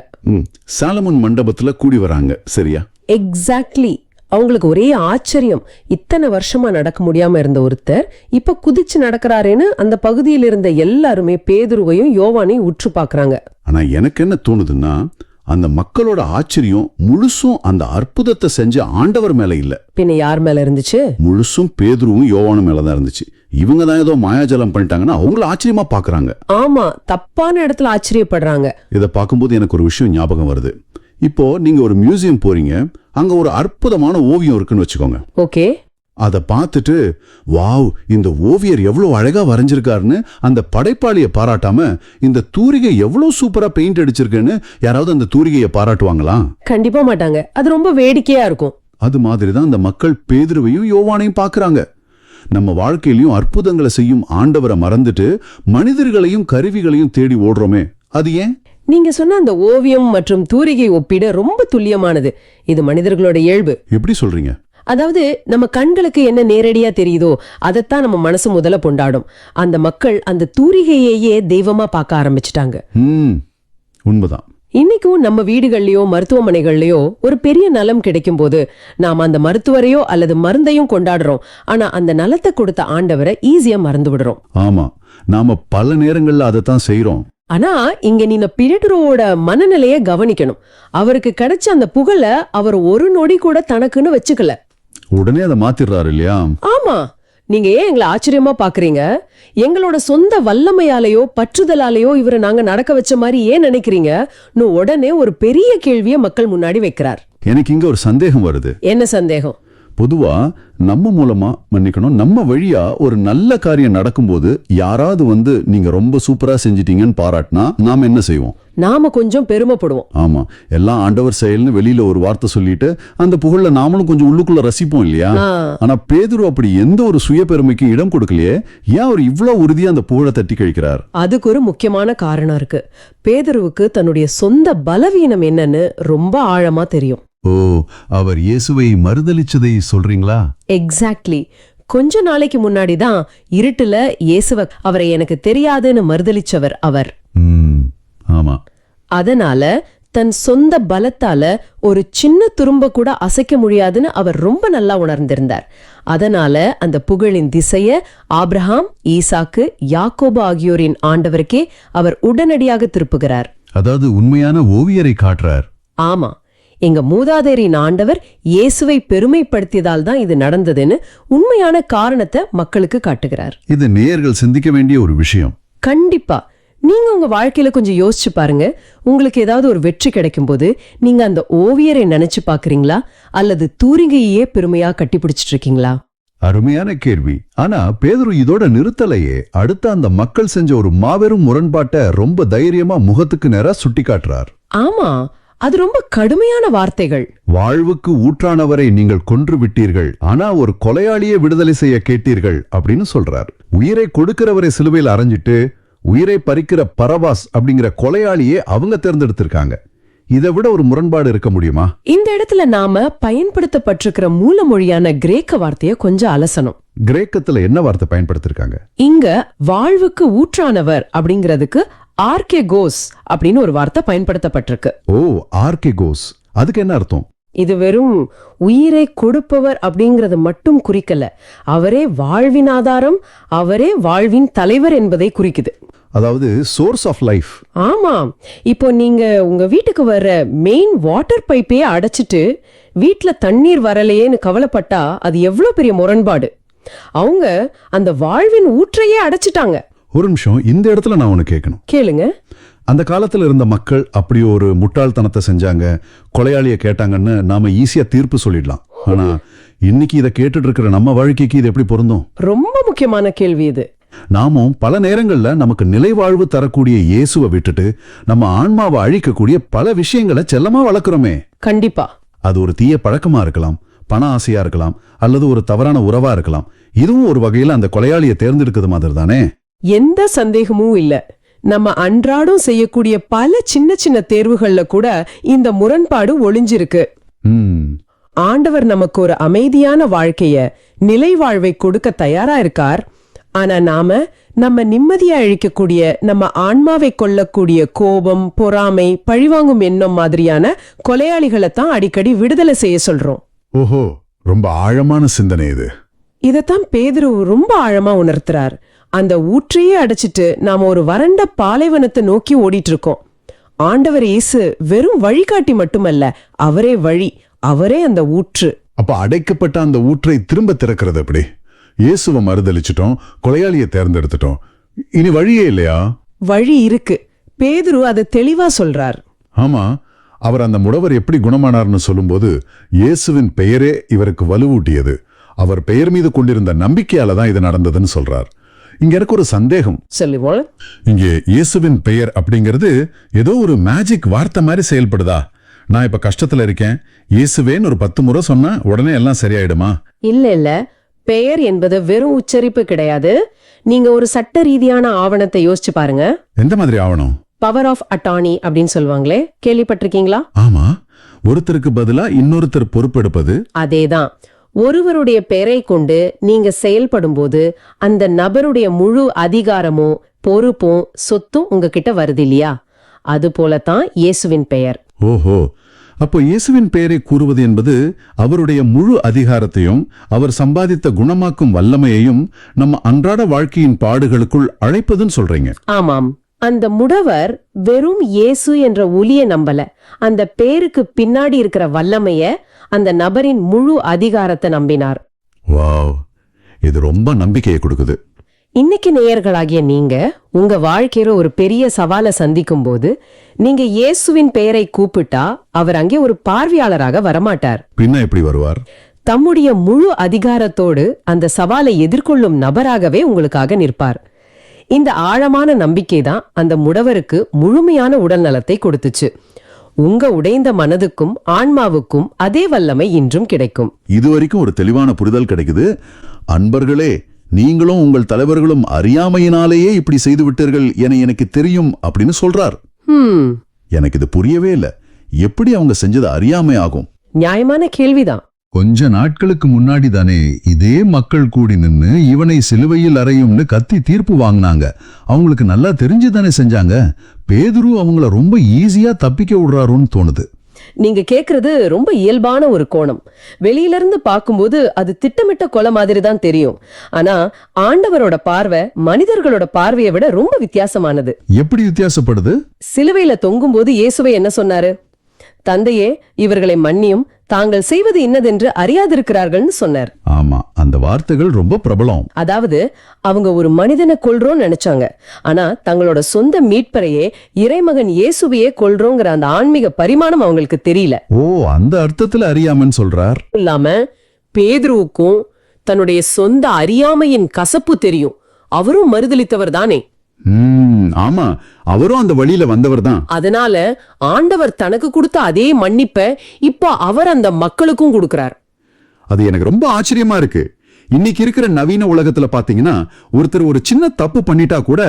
சாலமன் மண்டபத்துல கூடி வராங்க. சரியா? எக்ஸாக்ட்லி. அவங்களுக்கு ஒரே ஆச்சரியம். இத்தனை வருஷமா நடக்க முடியாம இருந்த ஒருத்தர் இப்ப குதிச்சு நடக்கிறாரேன்னு அந்த பகுதியில் இருந்த எல்லாருமே பேதுருவையும் யோவானையும் உற்று பாக்குறாங்க. ஆனா எனக்கு என்ன தோணுதுன்னா, அந்த மக்களோட ஆச்சரியம் முழுசும் அந்த அற்புதத்தை செஞ்ச ஆண்டவர் மேல இல்ல. பின்ன யார் மேல இருந்துச்சு? முழுசும் பேதுருவும் யோவானும் மேலதான் இருந்துச்சு. இவங்க தான் ஏதோ மாயாஜலம் பண்ணிட்டாங்கன்னா அவங்கள ஆச்சரியமா பாக்குறாங்க. ஆமா, தப்பான இடத்துல ஆச்சரியப்படுறாங்க. இதை பார்க்கும்போது எனக்கு ஒரு விஷயம் ஞாபகம் வருது. இப்போ நீங்க ஒரு மியூசியம் போறீங்க, அங்க ஒரு அற்புதமான ஓவியம் இருக்குன்னு வச்சுக்கோங்க. ஓகே. அதை பார்த்துட்டு வாவ், இந்த ஓவியர் எவ்வளவு அழகா வரைஞ்சிருக்காருன்னு அந்த படைப்பாளியை பாராட்டாம இந்த தூரிகை எவ்வளவு சூப்பரா பெயிண்ட் அடிச்சிருக்குன்னு யாராவது அந்த தூரிகையை பாராட்டுவாங்களா? கண்டிப்பா மாட்டாங்க. அது ரொம்ப வேடிக்கையா இருக்கும். அது மாதிரிதான் அந்த மக்கள் பேதுருவையும் யோவானையும் பாக்குறாங்க. நம்ம வாழ்க்கையிலையும் அற்புதங்களை செய்யும் ஆண்டவரை மறந்துட்டு மனிதர்களையும் கருவிகளையும் தேடி ஓடுறோமே, அது ஏன்? நீங்க சொன்ன அந்த ஓவியம் மற்றும் தூரிகை ஒப்பீடு ரொம்ப துல்லியமானது. இது மனிதர்களோட இயல்பு. எப்படி சொல்றீங்க? அதாவது நம்ம கண்களுக்கு என்ன நேரடியா தெரியுதோ அதைத்தான் நம்ம மனசு முதல்ல கொண்டாடும். அந்த மக்கள் அந்த தூரிகையையே தெய்வமா பார்க்க ஆரம்பிச்சிட்டாங்க. உண்மைதான். இன்னைக்கும் நம்ம வீடுகள்லயோ மருத்துவமனைகள்லயோ ஒரு பெரிய நலம் கிடைக்கும் போது நாம அந்த மருத்துவரையோ அல்லது மருந்தையும் கொண்டாடுறோம். ஆனா அந்த நலத்தை கொடுத்த ஆண்டவரை ஈஸியா மறந்து விடுறோம். ஆமா, நாம பல நேரங்கள்ல அதைத்தான் செய்யறோம். ஆனா இங்க நீங்க பேதுருவோட மனநிலைய கவனிக்கணும். அவருக்கு கிடைச்ச அந்த புகழ அவர் ஒரு நொடி கூட தனக்குன்னு வச்சுக்கல. உடனே அதை மாத்திடுறாரு இல்லையா? ஆமா. நீங்க ஏன் எங்களை ஆச்சரியமா பாக்குறீங்க? எங்களோட சொந்த வல்லமையாலேயோ பற்றுதலாலேயோ இவரை நாங்க நடக்க வச்ச மாதிரி ஏன் நினைக்கிறீங்க? உடனே ஒரு பெரிய கேள்வியை மக்கள் முன்னாடி வைக்கிறார். எனக்கு இங்க ஒரு சந்தேகம் வருது. என்ன சந்தேகம்? பொதுவா நம்ம மூலமா நம்ம வழியா ஒரு நல்ல காரியம் நடக்கும்போது யாராவது நீங்க ரொம்ப சூப்பரா செஞ்சிட்டீங்கன்னு பாராட்டினா நாம என்ன செய்வோம்? நாம கொஞ்சம் பெருமைப்படுவோம். ஆமா, எல்லாம் ஆண்டவர் செயல்னு வெளியில ஒரு வார்த்தை சொல்லிட்டு அந்த புகழ்ல நாமளும் கொஞ்சம் உள்ளுக்குள்ள ரசிப்போம் இல்லையா? ஆனா பேதுரு அப்படி எந்த ஒரு சுய பெருமைக்கும் இடம் கொடுக்கலையே. ஏன் அவர் இவ்வளவு உறுதியா அந்த புகழை தட்டி கழிக்கிறார்? அதுக்கு ஒரு முக்கியமான காரணம் இருக்கு. பேதுருவுக்கு தன்னுடைய சொந்த பலவீனம் என்னன்னு ரொம்ப ஆழமா தெரியும். ஓ, அவர் இயேசுவை மறுதலிச்சதை சொல்றீங்களா? எக்ஸாக்ட்லி. கொஞ்ச நாளைக்கு முன்னாடிதான் இருட்டுல இயேசுவ அவரை எனக்கு தெரியாதுன்னு மறுதலிச்சவர் அவர். ஆமா. அதனால தன் சொந்த பலத்தால ஒரு சின்ன துரும்ப கூட அசைக்க முடியாதுன்னு அவர் ரொம்ப நல்லா உணர்ந்திருந்தார். அதனால அந்த புகழின் திசைய ஆபிரகாம், ஈசாக்கு, யாக்கோபு ஆகியோரின் ஆண்டவருக்கே அவர் உடனடியாக திருப்புகிறார். அதாவது உண்மையான ஓவியரை காட்டுறார். ஆமா, எங்க மூதாதையரின் ஆண்டவர் இயேசுவை பெருமைப்படுத்தியதால் தான் இது நடந்ததுன்னு உண்மையான காரணத்தை மக்களுக்கு காட்டுகிறார். இது நேயர்கள் சிந்திக்க வேண்டிய ஒரு விஷயம். கண்டிப்பா. நீங்க உங்க வாழ்க்கையில கொஞ்சம் யோசிச்சு பாருங்க. உங்களுக்கு ஏதாவது ஒரு வெற்றி கிடைக்கும் போது நீங்க அந்த ஓவியரை நினைச்சு பாக்குறீங்களா, அல்லது தூரிகையே பெருமையா கட்டிப்பிடிச்சிட்டு இருக்கீங்களா? அருமையான கேள்வி. ஆனா பேதுரு இதோட நிறுத்தலையே. அடுத்த அந்த மக்கள் செஞ்ச ஒரு மாபெரும் முரண்பாட்டை ரொம்ப தைரியமா முகத்துக்கு நேரா சுட்டி காட்டுறார். ஆமா, அது ரொம்ப கடுமையான வார்த்தைகள். வாழ்வுக்கு ஊற்றானவரை நீங்கள் கொன்று விட்டீர்கள், ஆனா ஒரு கொலையாளியை விடுதலை செய்ய கேட்டீர்கள் அப்படின்னு சொல்றார். உயிரை கொடுக்கிறவரை சிலுவையில் அரைஞ்சிட்டு உயிரை பறிக்கிற பரபாஸ் அப்படிங்கிற கொலையாளியே அவங்க தேர்ந்தெடுத்திருக்காங்க. இதை விட ஒரு முரண்பாடு இருக்க முடியுமா? இந்த இடத்துல நாம பயன்படுத்தப்பட்டிருக்கிற மூல மொழியான கிரேக்க வார்த்தையை கொஞ்சம் அலசணும். கிரேக்கத்துல என்ன வார்த்தை பயன்படுத்திருக்காங்க? இங்க வாழ்வுக்கு ஊற்றானவர் அப்படிங்கிறதுக்கு ஆர்கேகோஸ் அப்படின்னு ஒரு வார்த்தை பயன்படுத்தப்பட்டிருக்கு. ஓ, ஆர்கேகோஸ். அதுக்கு என்ன அர்த்தம்? இது வெறும் உயிரை கொடுப்பவர் அப்படிங்கறது மட்டும் குறிக்கல, அவரே வாழ்வின் ஆதாரம், அவரே வாழ்வின் தலைவர் என்பதை குறிக்குது. அதாவது சோர்ஸ் ஆஃப் லைஃப். ஆமா, இப்போ நீங்க உங்க வீட்டுக்கு வர்ற மெயின் வாட்டர் பைப்பையே அடைச்சிட்டு வீட்ல தண்ணீர் வரலையேன்னு கவலைப்பட்டா அது எவ்வளவு பெரிய முரண்பாடு. அவங்க அந்த வாழ்வின் ஊற்றையே அடைச்சிட்டாங்க. ஒரு நிமிஷம், இந்த இடத்துல நான் ஒண்ணு கேட்கணும். கேளுங்க. அந்த காலத்துல இருந்த மக்கள் அப்படி ஒரு முட்டாள்தனத்தை செஞ்சாங்க, கொலையாளிய கேட்டாங்கன்னு நாம ஈஸியா தீர்ப்பு சொல்லிடலாம். ஆனா இன்னைக்கு இதை கேட்டுட்டு இருக்கிற நம்ம வாழ்க்கைக்கு இது எப்படி பொருந்தும்? ரொம்ப முக்கியமான கேள்வி இது. நாமும் பல நேரங்கள்ல நமக்கு நிலைவாழ்வு தரக்கூடிய இயேசுவை விட்டுட்டு நம்ம ஆன்மாவை அழிக்கக்கூடிய பல விஷயங்களை செல்லமா வளர்க்கிறோமே. கண்டிப்பா. அது ஒரு தீய பழக்கமா இருக்கலாம், பண ஆசையா இருக்கலாம், அல்லது ஒரு தவறான உறவா இருக்கலாம். இதுவும் ஒரு வகையில அந்த கொலையாளியை தேர்ந்தெடுக்கிறது மாதிரி தானே? எந்த சந்தேகமும் இல்ல. நம்ம அன்றாடம் செய்யக்கூடிய பல சின்ன சின்ன தேர்வுகள்ல கூட இந்த முரண்பாடு ஒளிஞ்சிருக்கு. ஆண்டவர் நமக்கு ஒரு அமைதியான வாழ்க்கைய, நிலை வாழ்வை கொடுக்க தயாரா இருக்கார். ஆனா நாம நம்ம நிம்மதியா அழிக்கக்கூடிய, நம்ம ஆன்மாவை கொல்லக்கூடிய கோபம், பொறாமை, பழிவாங்கும் எண்ணம் மாதிரியான கொலையாளிகளை தான் அடிக்கடி விடுதலை செய்ய சொல்றோம். ஓஹோ, ரொம்ப ஆழமான சிந்தனை இது. இதத்தான் பேதுரு ரொம்ப ஆழமா உணர்த்துறார். அந்த ஊற்றையே அடைச்சிட்டு நாம ஒரு வறண்ட பாலைவனத்தை நோக்கி ஓடிட்டு இருக்கோம். ஆண்டவர் இயேசு வெறும் வழிகாட்டி மட்டுமல்ல, அவரே வழி, அவரே அந்த ஊற்று. அப்ப அடைக்கப்பட்ட அந்த ஊற்றை திரும்ப திறக்கிறது எப்படி? இயேசுவை மறுதலிச்சிட்டோம், கொலையாளியை தேர்ந்தெடுத்துட்டோம், இனி வழியே இல்லையா? வழி இருக்கு. பேதுரு அதை தெளிவா சொல்றார். ஆமா, அவர் அந்த முடவர் எப்படி குணமானார்னு சொல்லும்போது இயேசுவின் பெயரே இவருக்கு வலுவூட்டியது, அவர் பெயர் மீது கொண்டிருந்த நம்பிக்கையால தான் இது நடந்ததுன்னு சொல்றார். இங்க எனக்கு ஒரு சந்தேகம். சொல்லுவோம். இங்கே இயேசுவின் பெயர் அப்படிங்கிறது ஏதோ ஒரு மேஜிக் வார்த்தை மாதிரி செயல்படுதா? நான் இப்ப கஷ்டத்துல இருக்கேன், இயேசுவேன்னு ஒரு 10 முறை சொன்னா உடனே எல்லாம் சரியாயிடுமா? இல்ல, பெயர் என்பது வெறும் உச்சரிப்பு கிடையாது. நீங்க ஒரு சட்ட ரீதியான ஆவணத்தை யோசிச்சு பாருங்க. எந்த மாதிரி ஆவணம்? பவர் ஆஃப் அட்டார்னி அப்படின்னு சொல்லுவாங்களே, கேள்விப்பட்டிருக்கீங்களா? ஆமா, ஒருத்தருக்கு பதிலா இன்னொருத்தர் பொறுப்பெடுப்பது. அதேதான். ஒருவருடைய பெயரை கொண்டு நீங்க செயல்படும் போது அந்த நபருடைய முழு அதிகாரமும் பொறுப்பும் சொத்தும் உங்ககிட்ட வருது இல்லையா? அது போலத்தான் இயேசுவின் பெயர். ஓஹோ, அப்போ இயேசுவின் பெயரை கூறுவது என்பது அவருடைய முழு அதிகாரத்தையும் அவர் சம்பாதித்த குணமாக்கும் வல்லமையையும் நம்ம அன்றாட வாழ்க்கையின் பாடுகளுக்குள் அழைப்பதுன்னு சொல்றீங்க. ஆமாம். அந்த முடவர் வெறும் இயேசு என்ற ஒலியை நம்பல, அந்த பேருக்கு பின்னாடி இருக்கிற வல்லமைய, அந்த நபரின் முழு அதிகாரத்தை நம்பினார். வாவ், இது ரொம்ப நம்பிக்கையை கொடுக்குது. இன்னைக்கு நேயர்களாகிய நீங்க உங்க வாழ்க்கையில ஒரு பெரிய சவாலை சந்திக்கும் போது நீங்க இயேசுவின் பெயரை கூப்பிட்டா அவர் அங்கே ஒரு பார்வையாளராக வரமாட்டார். பின்ன எப்படி வருவார்? தம்முடைய முழு அதிகாரத்தோடு அந்த சவாலை எதிர்கொள்ளும் நபராகவே உங்களுக்காக நிற்பார். இந்த ஆழமான நம்பிக்கை தான் அந்த முடவருக்கு முழுமையான உடல் நலத்தை கொடுத்துச்சு. உங்க உடைந்த மனதுக்கும் ஆன்மாவுக்கும் அதே வல்லமை இன்றும் கிடைக்கும். இதுவரைக்கும் ஒரு தெளிவான புரிதல் கிடைக்குது. அன்பர்களே, நீங்களும் உங்கள் தலைவர்களும் அறியாமையினாலேயே இப்படி செய்து விட்டீர்கள் என எனக்கு தெரியும் அப்படின்னு சொல்றார். எனக்கு இது புரியவே இல்லை. எப்படி அவங்க செஞ்சது அறியாமை ஆகும்? நியாயமான கேள்விதான். கொஞ்ச நாட்களுக்கு முன்னாடி தானே இதே மக்கள் கூடி நின்னு இவனை சிலுவையில் அறையும்னு கத்தி தீர்ப்பு வாங்கினாங்க. அவங்களுக்கு நல்லா தெரிஞ்சுதானே செஞ்சாங்க. பேதுரு அவங்கள ரொம்ப ஈஸியா தப்பிக்க விடுறாருன்னு தோணுது. நீங்க கேக்குறது ரொம்ப இயல்பான ஒரு கோணம். வெளியில இருந்து பார்க்கும்போது அது திட்டமிட்ட கொலை மாதிரி தான் தெரியும். ஆனா ஆண்டவரோட பார்வை மனிதர்களோட பார்வையை விட ரொம்ப வித்தியாசமானது. எப்படி வித்தியாசப்படுது? சிலுவையில தொங்கும்போது இயேசுவை என்ன சொன்னாரு? தந்தையே, இவர்களை மன்னியும், தாங்கள் செய்வது இன்னதென்று அறியாதிருக்கிறார்கள்னு சொன்னார். ஆமா, அந்த வார்த்தைகள் ரொம்ப பிரபலம். அதாவது அவங்க ஒரு மனிதனை கொல்றோம்னு நினைச்சாங்க. ஆனா தங்களோட சொந்த மீட்பரையே, இறைமகன் இயேசுவையே கொல்றோங்கிற அந்த ஆன்மீக பரிமாணம் அவங்களுக்கு தெரியல. ஓ, அந்த அர்த்தத்துல அறியாமன்னு சொல்றார். இல்லாம பேதுருவுக்கும் தன்னுடைய சொந்த அறியாமையின் கசப்பு தெரியும். அவரும் மறுதலித்தவர் தானே. ஆமா, அவரும் அந்த வழியில வந்தவர் தான். அதனால ஆண்டவர் தனக்கு கொடுத்த அதே மன்னிப்பை இப்போ அவர் அந்த மக்களுக்கும் கொடுக்கிறார். அது எனக்கு ரொம்ப ஆச்சரியமா இருக்கு. இன்னைக்கு இருக்கிற நவீன உலகத்துல பாத்தீங்கன்னா, ஒருத்தர் ஒரு சின்ன தப்பு பண்ணிட்டா கூட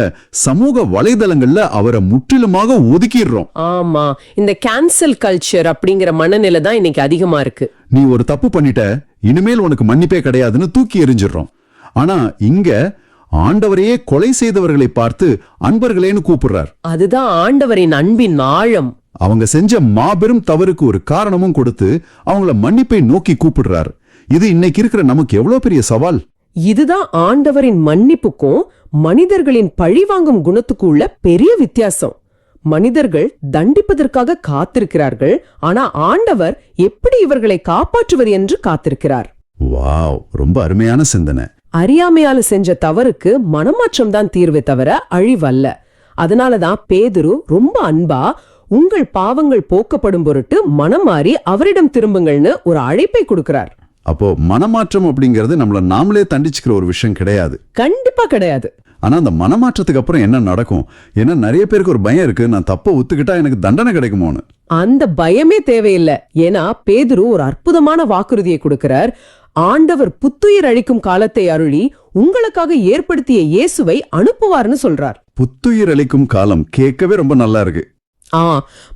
சமூக வலைதளங்கள்ல அவரை முற்றிலுமாக ஒதுக்கிடுறோம். ஆமா, இந்த கேன்சல் கல்ச்சர் அப்படிங்கிற மனநிலை தான் இன்னைக்கு அதிகமா இருக்கு. நீ ஒரு தப்பு பண்ணிட்ட, இனிமேல் உனக்கு மன்னிப்பே கிடையாதுன்னு தூக்கி எறிஞ்சிடுறோம். ஆனா இங்க ஆண்டவரையே கொலை செய்தவர்களை பார்த்து அன்பர்களேன்னு கூப்பிடுறார். அதுதான் ஆண்டவரின் அன்பின் ஆழம். அவங்க செஞ்ச மாபெரும் தவறுக்கு ஒரு காரணமும் கொடுத்து அவங்கள மன்னிப்பை நோக்கி கூப்பிடுறார். இது இன்னைக்கு இருக்கிற நமக்கு எவ்வளவு பெரிய சவால். இதுதான் ஆண்டவரின் மன்னிப்புக்கும் மனிதர்களின் பழிவாங்கும் குணத்துக்கும் உள்ள பெரிய வித்தியாசம். மனிதர்கள் தண்டிப்பதற்காக காத்திருக்கிறார்கள், ஆனா ஆண்டவர் எப்படி இவர்களை காப்பாற்றுவது என்று காத்திருக்கிறார். வாவ், ரொம்ப அருமையான சிந்தனை. அறியாமையால செஞ்ச தவறுக்கு மனமாற்றம் தான் தீர்வே தவிர அழிவல்ல. அதனாலதான் பேதுரு ரொம்ப அன்பா, உங்கள் பாவங்கள் போக்கப்படும் பொருட்டு மனம் மாறி அவரிடம் திரும்புங்கள்னு ஒரு அழைப்பை கொடுக்கிறார். அப்போ மனமாற்றம் அப்படிங்கிறது நம்மள நாமளே தண்டிச்சுக்கிற ஒரு விஷயம் கிடையாது. கண்டிப்பா கிடையாது. ஆனா அந்த மனமாற்றத்துக்கு அப்புறம் என்ன நடக்கும்? ஏன்னா நிறைய பேருக்கு ஒரு பயம் இருக்கு, நான் தப்ப ஒத்துக்கிட்டா எனக்கு தண்டனை கிடைக்குமோன்னு. அந்த பயமே தேவையில்லை. ஏன்னா பேதுரு ஒரு அற்புதமான வாக்குறுதியை கொடுக்கிறார். ஆண்டவர் புத்துயிர் அளிக்கும் காலத்தை அருளி உங்களுக்காக ஏற்படுத்திய இயேசுவை அனுப்புவார்னு சொல்றார். புத்துயிர் அளிக்கும் காலம் கேட்கவே ரொம்ப நல்லா இருக்கு.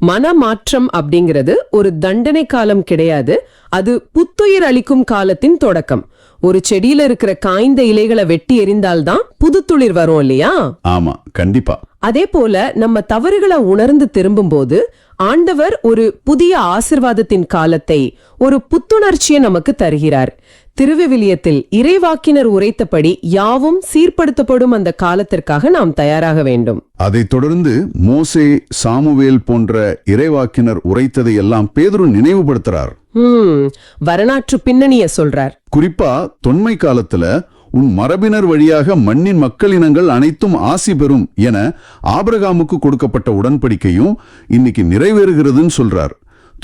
மனமாற்றம் அப்படிங்கிறது ஒரு தண்டனை காலம் கிடையாது. அது புத்துயிர் அளிக்கும் காலத்தின் தொடக்கம். ஒரு செடியில இருக்கிற காய்ந்த இலைகளை வெட்டி எறிந்தால்தான் புது துளிர் வரும் இல்லையா? ஆமா, கண்டிப்பா. அதே போல நம்ம தவறுகளை உணர்ந்து திரும்பும் போது ஆண்டவர் ஒரு புதிய ஆசிர்வாதத்தின் காலத்தை, ஒரு புத்துணர்ச்சியை நமக்கு தருகிறார். திருவிவிலியத்தில் இறைவாக்கினர் உரைத்தபடி யாவும் சீர்படுத்தப்படும் அந்த காலத்திற்காக நாம் தயாராக வேண்டும். அதைத் தொடர்ந்து மோசே, சாமுவேல் போன்ற இறைவாக்கினர் உரைத்ததை எல்லாம் பேதுரு நினைவுபடுத்துறார். வரலாற்று பின்னணிய சொல்றார். குறிப்பா தொன்மை காலத்துல உன் மரபினர் வழியாக மண்ணின் மக்களினங்கள் அனைத்தும் ஆசி பெறும் என ஆபிரகாமுக்கு கொடுக்கப்பட்ட உடன்படிக்கையும் இன்னைக்கு நிறைவேறுகிறதுன்னு சொல்றார்.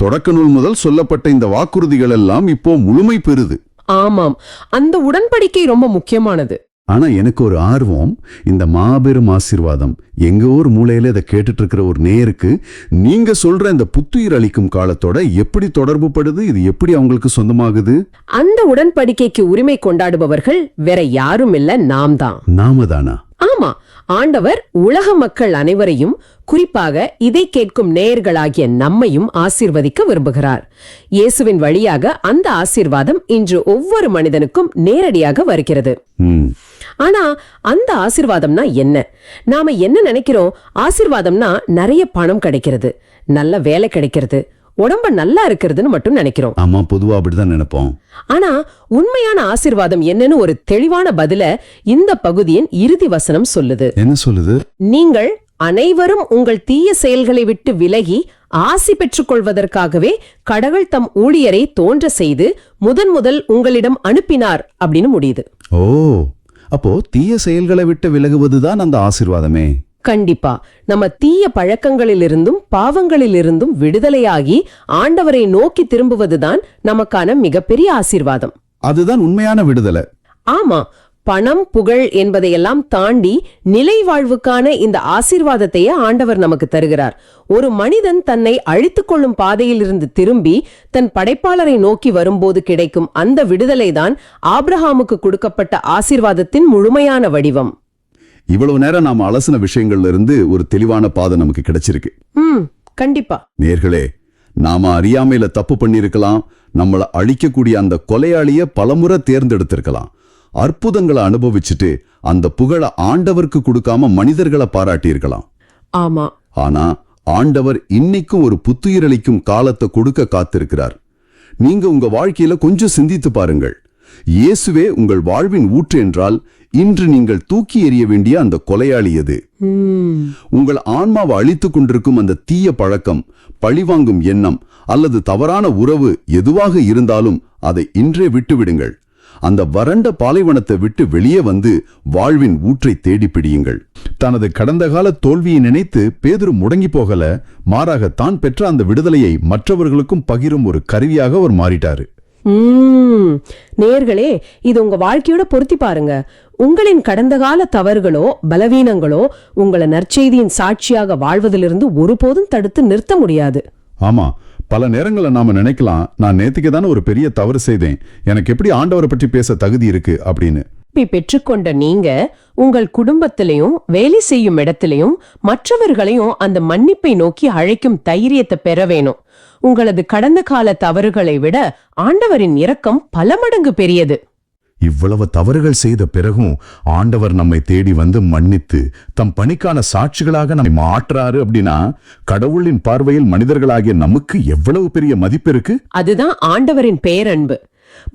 தொடக்க நூல் முதல் சொல்லப்பட்ட இந்த வாக்குறுதிகள் எல்லாம் இப்போ முழுமை பெறுது. ஆமாம், அந்த உடன்படிக்கை ரொம்ப முக்கியமானது. ஆனா எனக்கு ஒரு ஆர்வம், இந்த மாபெரும் ஆசீர்வாதம் எங்க ஊர் மூலையில இதை கேட்டுட்டு இருக்கிற ஒரு நேருக்கு நீங்க சொல்ற இந்த புத்துயிர் அளிக்கும் காலத்தோட எப்படி தொடர்பு படுது? இது எப்படி அவங்களுக்கு சொந்தமாகுது? அந்த உடன்படிக்கைக்கு உரிமை கொண்டாடுபவர்கள் வேற யாரும் இல்ல, நாம் தான். நாம தானா? ஆமா, ஆண்டவர் உலக மக்கள் அனைவரையும், குறிப்பாக இதை கேட்கும் நேயர்களாகிய நம்மையும் ஆசீர்வதிக்க விரும்புகிறார். இயேசுவின் வழியாக அந்த ஆசீர்வாதம் இன்று ஒவ்வொரு மனிதனுக்கும் நேரடியாக வருகிறது. ஆனா அந்த ஆசீர்வாதம்னா என்ன? நாம என்ன நினைக்கிறோம்? ஆசீர்வாதம்னா நிறைய பணம் கிடைக்கிறது, நல்ல வேலை கிடைக்கிறது, உடம்ப நல்லா இருக்கிறதுன்னு மட்டும் நினைக்கிறோம். ஆமா, பொதுவா அப்படிதான் நினைப்போம். ஆனா உண்மையான ஆசீர்வாதம் என்னன்னு ஒரு தெளிவான பதில இந்த பகுதியின் இறுதி வசனம் சொல்லுது. என்ன சொல்லுது? நீங்கள் அனைவரும் உங்கள் தீய செயல்களை விட்டு விலகி ஆசி பெற்றுக் கொள்வதற்காகவே கடவுள் தம் ஊழியரை தோன்ற செய்து முதல் உங்களிடம் அனுப்பினார் அப்படின்னு முடியுது. ஓ, அப்போ தீய செயல்களை விட்டு விலகுவதுதான் அந்த ஆசீர்வாதமே. கண்டிப்பா. நம்ம தீய பழக்கங்களிலிருந்தும் பாவங்களிலிருந்தும் விடுதலையாகி ஆண்டவரை நோக்கி திரும்புவதுதான் நமக்கான மிகப்பெரிய ஆசீர்வாதம். அதுதான் உண்மையான விடுதலை. ஆமா, பணம் புகழ் என்பதையெல்லாம் தாண்டி நிலை வாழ்வுக்கான இந்த ஆசீர்வாதத்தையே ஆண்டவர் நமக்கு தருகிறார். ஒரு மனிதன் தன்னை அழித்துக் கொள்ளும் பாதையிலிருந்து திரும்பி தன் படைப்பாளரை நோக்கி வரும்போது கிடைக்கும் அந்த விடுதலைதான் ஆபிரகாமுக்கு கொடுக்கப்பட்ட ஆசீர்வாதத்தின் முழுமையான வடிவம். இவ்வளவு நேரம் நாம அலசின விஷயங்கள்ல இருந்து ஒரு தெளிவான பாதை நமக்கு கிடைச்சிருக்கு. கண்டிப்பா. நேர்களே, நாம அறியாமையில தப்பு பண்ணிருக்கலாம், நம்மள அழிக்கக்கூடிய அந்த கொலையாளிய பலமுறை தேர்ந்தெடுத்திருக்கலாம், அற்புதங்களை அனுபவிச்சுட்டு அந்த புகழ ஆண்டவருக்கு கொடுக்காம மனிதர்களை பாராட்டி இருக்கலாம். ஆமா. ஆனா ஆண்டவர் இன்னைக்கும் ஒரு புத்துயிரளிக்கும் காலத்தை கொடுக்க காத்திருக்கிறார். நீங்க உங்க வாழ்க்கையில கொஞ்சம் சிந்தித்து பாருங்கள். இயேசுவே உங்கள் வாழ்வின் ஊற்று என்றால் இன்று நீங்கள் தூக்கி எறிய வேண்டிய அந்த கொலையாளி எது? உங்கள் ஆன்மாவை அழித்துக் கொண்டிருக்கும் அந்த தீய பழக்கம், பழிவாங்கும் எண்ணம் அல்லது தவறான உறவு எதுவாக இருந்தாலும் அதை இன்றே விட்டுவிடுங்கள். அந்த வறண்ட பாலைவனத்தை விட்டு வெளியே வந்து வாழ்வின் ஊற்றை தேடி பிடியுங்கள். தனது கடந்த கால தோல்வியை நினைத்து பேதுரு முடங்கி போகல, மாறாக தான் பெற்ற அந்த விடுதலையை மற்றவர்களுக்கும் பகிரும் ஒரு கருவியாக அவர் மாறிட்டாரு. நேயர்களே, இது உங்க வாழ்க்கையோட பொருத்தி பாருங்க. உங்களின் கடந்த கால தவறுகளோ பலவீனங்களோ உங்களை நற்செய்தியின் சாட்சியாக வாழ்வதிலிருந்து ஒருபோதும் தடுத்து நிறுத்த முடியாது. ஆமா, பல நேரங்களை நாம நினைக்கலாம், நான் நேத்துக்கு தானே ஒரு பெரிய தவறு செய்தேன், எனக்கு எப்படி ஆண்டவரை பற்றி பேச தகுதி இருக்கு அப்படின்னு. பெற்றுக்கொண்ட நீங்க உங்கள் குடும்பத்திலையும் வேலை செய்யும் இடத்திலையும் மற்றவர்களையும் அந்த மன்னிப்பை நோக்கி அழைக்கும் தைரியத்தை பெற வேணும். உங்களது கடந்த கால தவறுகளை விட ஆண்டவரின் இரக்கம் பல மடங்கு பெரியது. இவ்வளவு தவறுகள் செய்த பிறகும் ஆண்டவர் நம்மை தேடி வந்து மன்னித்து தம் பணிக்கான சாட்சிகளாக நம்மை மாற்றாரு அப்படின்னா கடவுளின் பார்வையில் மனிதர்களாகிய நமக்கு எவ்வளவு பெரிய மதிப்பு இருக்கு. அதுதான் ஆண்டவரின் பேரன்பு.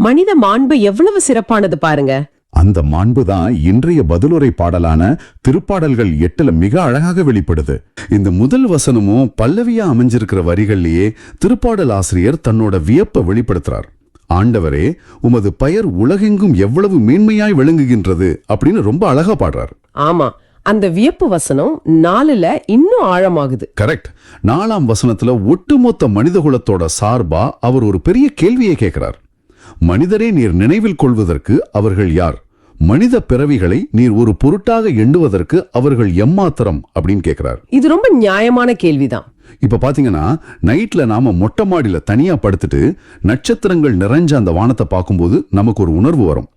மனித மாண்பு எவ்வளவு சிறப்பானது பாருங்க. அந்த மாண்புதான் இன்றைய பதிலுரை பாடலான திருப்பாடல்கள் 8 மிக அழகாக வெளிப்படுது. இந்த முதல் வசனமும் பல்லவியா அமைஞ்சிருக்கிற வரிகள்லயே திருப்பாடல் ஆசிரியர் தன்னோட வியப்பை வெளிப்படுத்துறார். ஆண்டவரே, உமது பெயர் உலகெங்கும் எவ்வளவு மேன்மையாய் விளங்குகின்றது அப்படின்னு ரொம்ப அழகா பாடுறார். ஆமா, அந்த வியப்பு வசனம் 4ல இன்னும் ஆழமாகுது. கரெக்ட். 4ஆம் வசனத்துல ஒட்டுமொத்த மனிதகுலத்தோட சார்பா அவர் ஒரு பெரிய கேள்வியை கேட்கிறார். மனிதரே, நீர் நினைவில் கொள்வதற்கு அவர்கள் யார்? மனித பிறவிகளை நீர் ஒரு பொருட்டாக எண்ணுவதற்கு அவர்கள் எம்மாத்திரம் அப்படின்னு கேட்கிறார். இது ரொம்ப நியாயமான கேள்விதான். இப்ப பாத்தீங்கன்னா, நைட்ல நாம மொட்டை மாடியில தனியா படுத்துட்டு நட்சத்திரங்கள் நிறைஞ்ச அந்த வானத்தை பார்க்கும்போது நமக்கு ஒரு உணர்வு வரும்.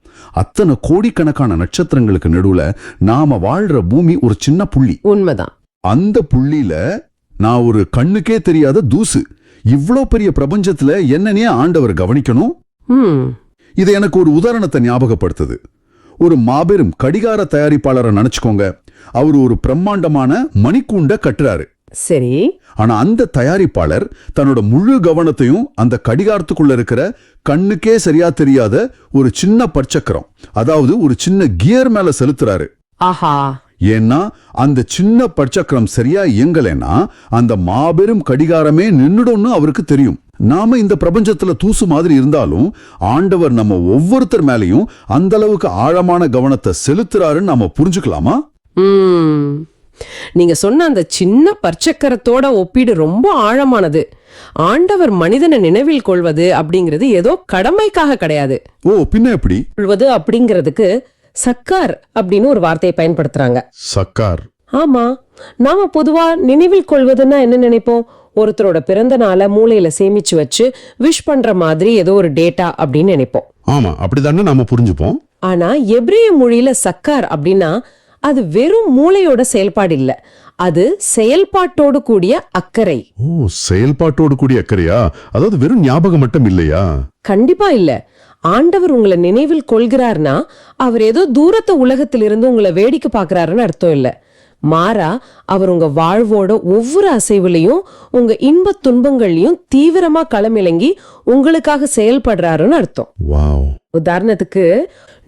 அத்தனை கோடிக்கணக்கான நட்சத்திரங்களுக்கு நடுவுல நாம வாழ்ற பூமி ஒரு சின்ன புள்ளி. உண்மைதான். அந்த புள்ளியில நான் ஒரு கண்ணுக்கே தெரியாத தூசு. இவ்வளோ பெரிய பிரபஞ்சத்துல என்னன்னே ஆண்டவர் கவனிக்கணும். இது எனக்கு ஒரு உதாரணத்தை ஞாபகப்படுத்துது. ஒரு மாபெரும் கடிகார தயாரிப்பாளரை நினைச்சுக்கோங்க. அவர் ஒரு பிரம்மாண்டமான மணிக்கூண்ட கட்டுறாரு. சரி. ஆனா அந்த தயாரிப்பாளர் தன்னோட முழு கவனத்தையும் அந்த கடிகாரத்துக்குள்ள இருக்கிற கண்ணுக்கே சரியா தெரியாத ஒரு சின்ன பற்சக்கரம், அதாவது ஒரு சின்ன கியர் மேல செலுத்துறாரு. ஆஹா. ஏன்னா அந்த சின்ன பற்சக்கரம் சரியா இயங்கலைன்னா அந்த மாபெரும் கடிகாரமே நின்னுடும்னு அவருக்கு தெரியும். நாம இந்த பிரபஞ்சத்துல தூசு மாதிரி இருந்தாலும் ஆண்டவர் நம்ம ஒவ்வொருத்தர் மேலையும் அந்த அளவுக்கு ஆழமான கவனத்தை செலுத்துறாருன்னு நாம புரிஞ்சுக்கலாமா? நீங்க சொன்ன அந்த சின்ன பற்சக்கரத்தோட ஒப்பீடு ரொம்ப ஆழமானது. ஆண்டவர் மனிதனை நினைவில் கொள்வது அப்படிங்கிறது ஏதோ கடமைக்காக கிடையாது. ஓ, பின்ன எப்படி? கொள்வது அப்படிங்கிறதுக்கு சக்கார் அப்படின்னு ஒரு வார்த்தையை பயன்படுத்துறாங்க. சக்கார்? ஆமா. நாம பொதுவா நினைவில் கொள்வதுன்னா என்ன நினைப்போம்? ஒருத்தரோட பிறந்த நாளை மூளையில சேமிச்சு வச்சு விஷ் பண்ற மாதிரி ஏதோ ஒரு டேட்டா அப்படின்னு நினைப்போம். ஆமா, அப்படிதானே நாம புரிஞ்சுப்போம். ஆனா எபிரேய மொழியில சக்கார் அப்படின்னா அது வெறும் மூளையோட செயல்பாடு இல்ல, அது செயல்பாட்டோடு கூடிய அக்கறை. ஓ, செயல்பாட்டோடு கூடிய அக்கறையா? அதாவது வெறும் ஞாபகம் மட்டும் இல்லையா? கண்டிப்பா இல்ல. ஆண்டவர் உங்களை நினைவில் கொள்கிறார்னா அவர் ஏதோ தூரத்து உலகத்திலிருந்து உங்களை வேடிக்கை பாக்குறாருன்னு அர்த்தம் இல்ல. மாறா, அவர் உங்க வாழ்வோட ஒவ்வொரு அசைவுலையும் உங்க இன்ப துன்பங்கள்லயும் தீவிரமா களமிறங்கி உங்களுக்காக செயல்படுறாருன்னு அர்த்தம். உதாரணத்துக்கு,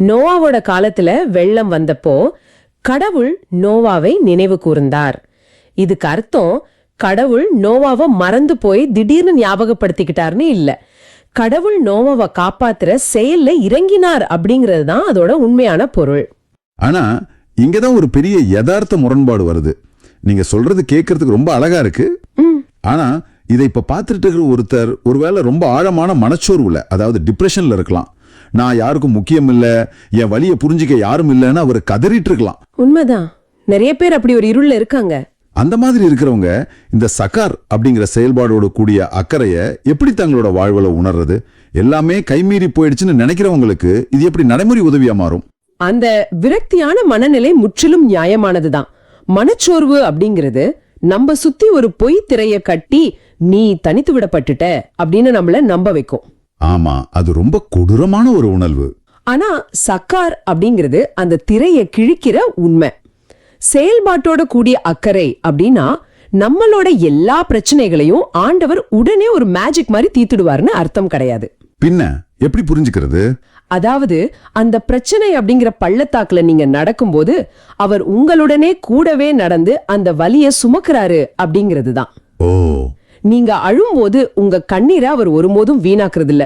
நோவாவோட காலத்துல வெள்ளம் வந்தப்போ கடவுள் நோவாவை நினைவு கூர்ந்தார். இதுக்கு அர்த்தம் கடவுள் நோவாவை மறந்து போய் திடீர்னு ஞாபகப்படுத்திக்கிட்டார்னு இல்ல. கடவுள் நோவாவை காப்பாத்துற செயல்ல இறங்கினார் அப்படிங்கிறது தான் அதோட உண்மையான பொருள். ஆனா இங்கதான் ஒரு பெரிய யதார்த்த முரண்பாடு வருது. நீங்க சொல்றது கேட்கறதுக்கு ரொம்ப அழகா இருக்கு. ஆனா இதை இப்ப பார்த்துட்டு இருக்கிற ஒருத்தர் ஒருவேளை ரொம்ப ஆழமான மனச்சோர்வுல, அதாவது டிப்ரெஷன்ல இருக்கலாம். நான் யாருக்கும் முக்கியம் இல்ல, என் வலியை புரிஞ்சுக்க யாரும் இல்லைன்னு அவர் கதறிட்டு இருக்கலாம். உண்மைதான். நிறைய பேர் அப்படி ஒரு இருள்ல இருக்காங்க. அந்த மாதிரி இருக்கிறவங்க இந்த சக்கார் அப்படிங்கிற செயல்பாடோடு கூடிய அக்கறைய எப்படி தங்களோட வாழ்வுல உணர்றது? எல்லாமே கைமீறி போயிடுச்சுன்னு நினைக்கிறவங்களுக்கு இது எப்படி நடைமுறை உதவியா மாறும்? அந்த விரக்தியான மனநிலை முற்றிலும் நியாயமானதுதான். மனச்சோர்வு அப்படிங்கிறது நம்ம சுத்தி ஒரு பொய் திரைய கட்டி நீ தனித்து விடப்பட்டுட்ட அப்படின்னு நம்மள நம்ப வைக்கும். ஆமா, அது ரொம்ப கொடூரமான ஒரு உணர்வு. ஆனா சக்கார் அப்படிங்கிறது அந்த திரைய கிழிக்கிற உண்மை. செயல்பாட்டோட கூடிய அக்கறை அப்படின்னா நம்மளோட எல்லா பிரச்சனைகளையும் ஆண்டவர் உடனே ஒரு மேஜிக் மாதிரி தீத்துடுவாருன்னு அர்த்தம் கிடையாது. பின்ன எப்படி புரிஞ்சுக்கிறது? அதாவது அந்த பிரச்சனை அப்படிங்கிற பள்ளத்தாக்குல நீங்க நடக்கும்போது அவர் உங்களுடனே கூடவே நடந்து அந்த வலிய சுமக்கிறாரு அப்படிங்கிறது தான். ஓ, நீங்க அழும்போது உங்க கண்ணீரை அவர் ஒருபோதும் வீணாக்குறது இல்ல.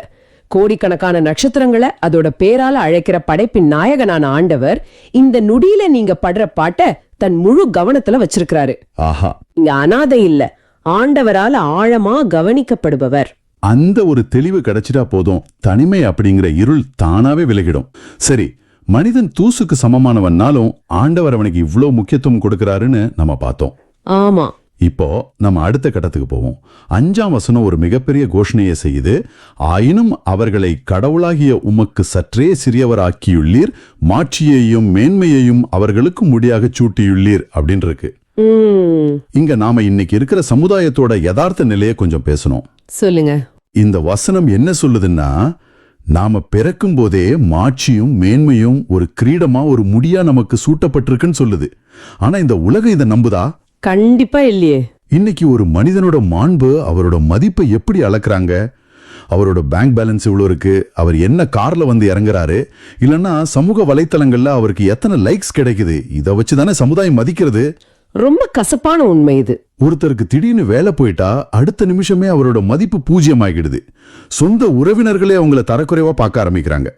கோடிக்கணக்கான நட்சத்திரங்களை அதோட பேரால அழைக்கிற படைப்பின் நாயகனான ஆண்டவர் இந்த நொடியில நீங்க படுற பாட்டை தன் முழு கவனத்துல வச்சிருக்கிறாரு. ஆஹா, இங்க அனாதை இல்ல, ஆண்டவரால ஆழமா கவனிக்கப்படுபவர். அந்த ஒரு தெளிவு கிடைச்சிட்டா போதும், தனிமை அப்படிங்கிற இருள் தானாவே விலகிடும். சரி, மனிதன் தூசுக்கு சமமானவன்னாலும் ஆண்டவர் அவனுக்கு இவ்வளவு முக்கியத்துவம் கொடுக்கறாருன்னு நம்ம பார்த்தோம். ஆமா, இப்போ நம்ம அடுத்த கட்டத்துக்கு போவோம். 5ஆம் வசனம் ஒரு மிகப்பெரிய கோஷணையை செய்யுது. ஆயினும் அவர்களை கடவுளாகிய உமக்கு சற்றே சிறியவராக்கியுள்ளீர், மாட்சியையும் மேன்மையையும் அவர்களுக்கு முடியாக சூட்டியுள்ளீர் அப்படின்னு இருக்கு. இங்க நாம இன்னைக்கு இருக்கிற சமுதாயத்தோட யதார்த்த நிலையை கொஞ்சம் பேசணும். சொல்லுங்க. இந்த வசனம் என்ன சொல்லுதுன்னா, நாம பிறக்கும் போதே மாட்சியும் மேன்மையும் ஒரு கிரீடமா ஒரு முடியா நமக்கு சூட்டப்பட்டிருக்குன்னு சொல்லுது. ஆனா இந்த உலகம் இதை நம்புதா? கண்டிப்பா இல்லையே. இன்னைக்கு ஒரு மனிதனோட மாண்பு, அவரோட மதிப்பை எப்படி அளக்குறாங்க? அவரோட பேங்க் பேலன்ஸ் இவ்வளோ இருக்கு, அவர் என்ன கார்ல வந்து இறங்குறாரு, இல்லைன்னா சமூக வலைத்தளங்கள்ல அவருக்கு எத்தனை லைக்ஸ் கிடைக்குது, இதை வச்சுதானே சமுதாயம் மதிக்கிறது. ரொம்ப கசப்பான உண்மை இது. ஒருத்தருக்கு திடீர்னு வேலை போயிட்டா அடுத்த நிமிஷமே அவரோட மதிப்பு பூஜ்யமாகிடுது. சொந்த உறவினர்களே அவங்கள தரக்குறைவா பார்க்க ஆரம்பிக்கிறாங்க.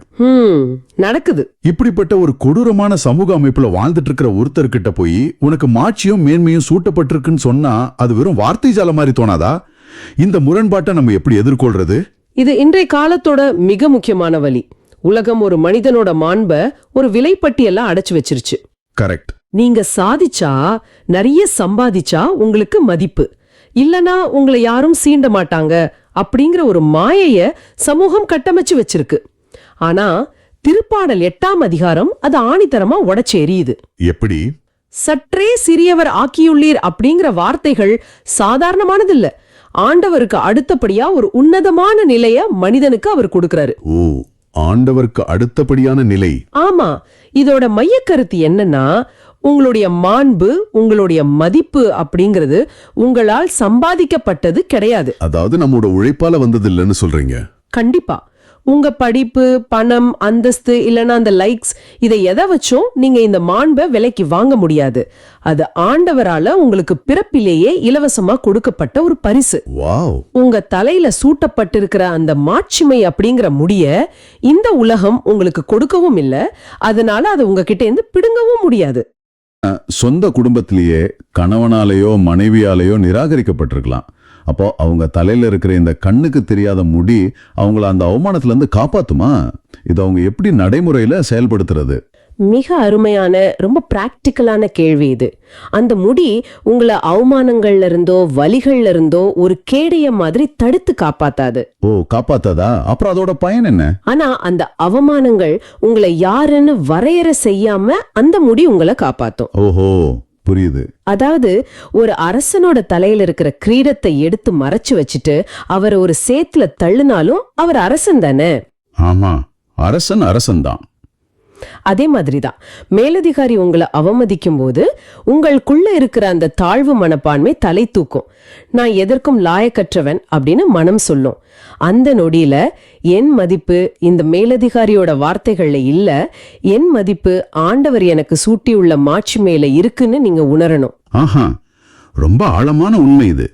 நடக்குது. இப்படிப்பட்ட ஒரு கொடூரமான சமூக அமைப்புல வாழ்ந்துட்டு இருக்கிற ஒருத்தர்கிட்ட போய் உனக்கு மாட்சியும் மேன்மையும் சூட்டப்பட்டிருக்குன்னு சொன்னா அது வெறும் வார்த்தை ஜால மாதிரி தோணாதா? இந்த முரண்பாட்டை நம்ம எப்படி எதிர்கொள்றது? இது இன்றைய காலத்தோட மிக முக்கியமான வழி. உலகம் ஒரு மனிதனோட மாண்பை ஒரு விலைப்பட்டியெல்லாம் அடைச்சு வச்சிருச்சு. கரெக்ட். நீங்க சாதிச்சா, நிறைய சம்பாதிச்சா உங்களுக்கு மதிப்பு, இல்லனா உங்களை யாரும் சீண்ட மாட்டாங்க அப்படிங்கிற ஒரு மாயைய சமூகம் கட்டமைச்சு வச்சிருக்கு. ஆனா திருப்பாடல் 8ஆம் அதிகாரம் அது ஆணித்தரமா உடைச்சு எரியுது. எப்படி? சற்றே சிறியவர் ஆக்கியுள்ளீர் அப்படிங்கிற வார்த்தைகள் சாதாரணமானதில்ல. ஆண்டவருக்கு அடுத்தபடியா ஒரு உன்னதமான நிலைய மனிதனுக்கு அவர் கொடுக்கிறாரு. ஓ, ஆண்டவருக்கு அடுத்தபடியான நிலை. ஆமா, இதோட மையக்கருத்து என்னன்னா, உங்களுடைய மாண்பு, உங்களுடைய மதிப்பு அப்படிங்கிறது உங்களால் சம்பாதிக்கப்பட்டது கிடையாது. அதாவது நம்மோட உழைப்பால வந்தது இல்லைன்னு சொல்றீங்க? கண்டிப்பா. உங்க படிப்பு, பணம், அந்தஸ்து, இல்லனா அந்த லைக்ஸ், இதை எதை வச்சும் நீங்க இந்த மாண்பை விலைக்கு வாங்க முடியாது. அது ஆண்டவரால உங்களுக்கு பிறப்பிலேயே இலவசமா கொடுக்கப்பட்ட ஒரு பரிசு. வாவ். உங்க தலையில சூட்டப்பட்டிருக்கிற அந்த மாட்சிமை அப்படிங்கிற முடிய இந்த உலகம் உங்களுக்கு கொடுக்கவும் இல்ல, அதனால அதை உங்ககிட்ட இருந்து பிடுங்கவும் முடியாது. சொந்த குடும்பத்திலேயே கணவனாலேயோ மனைவியாலேயோ நிராகரிக்கப்பட்டிருக்கலாம். அப்போ அவங்க தலையில இருக்கிற இந்த கண்ணுக்கு தெரியாத முடி அவங்கள அந்த அவமானத்துல இருந்து காப்பாத்துமா? இது அவங்க எப்படி நடைமுறையில செயல்படுத்துறது? மிக அருமையான, ரொம்ப பிராக்டிக்கலான கேள்வி இது. அந்த முடி உங்களை அவமானங்கள்ல இருந்தோ வலிகள்ல இருந்தோ ஒரு கேடைய மாதிரி தடுத்து காப்பாத்தாது. ஓ, காப்பாத்தாதா? அப்புறம் அதோட பயன் என்ன? ஆனா அந்த அவமானங்கள் உங்களை யாருன்னு வரையறை செய்யாம அந்த முடி உங்களை காப்பாத்தும். ஓஹோ, புரியுது. அதாவது ஒரு அரசனோட தலையில இருக்கிற கிரீடத்தை எடுத்து மறைச்சு வச்சுட்டு அவரை ஒரு சேத்துல தள்ளுனாலும் அவர் அரசன் தானே. ஆமா, அரசன் அரசன் தான். அதே மாதிரிதான் மேலதிகாரி உங்களை அவமதிக்கும் போது உங்களுக்குள்ள இருக்கிற அந்த தாழ்வு மனப்பான்மை தலை தூக்கும். நான் எதற்கும் லாயக்கற்றவன் அப்படின்னு மனம் சொல்லும். அந்த நொடியில என் மதிப்பு இந்த மேலதிகாரியோட வார்த்தைகள்ல இல்ல, என் மதிப்பு ஆண்டவர் எனக்கு சூட்டியுள்ள மாட்சி மேல இருக்குன்னு நீங்க உணரணும். ஆஹா, ரொம்ப ஆழமான உண்மை இது.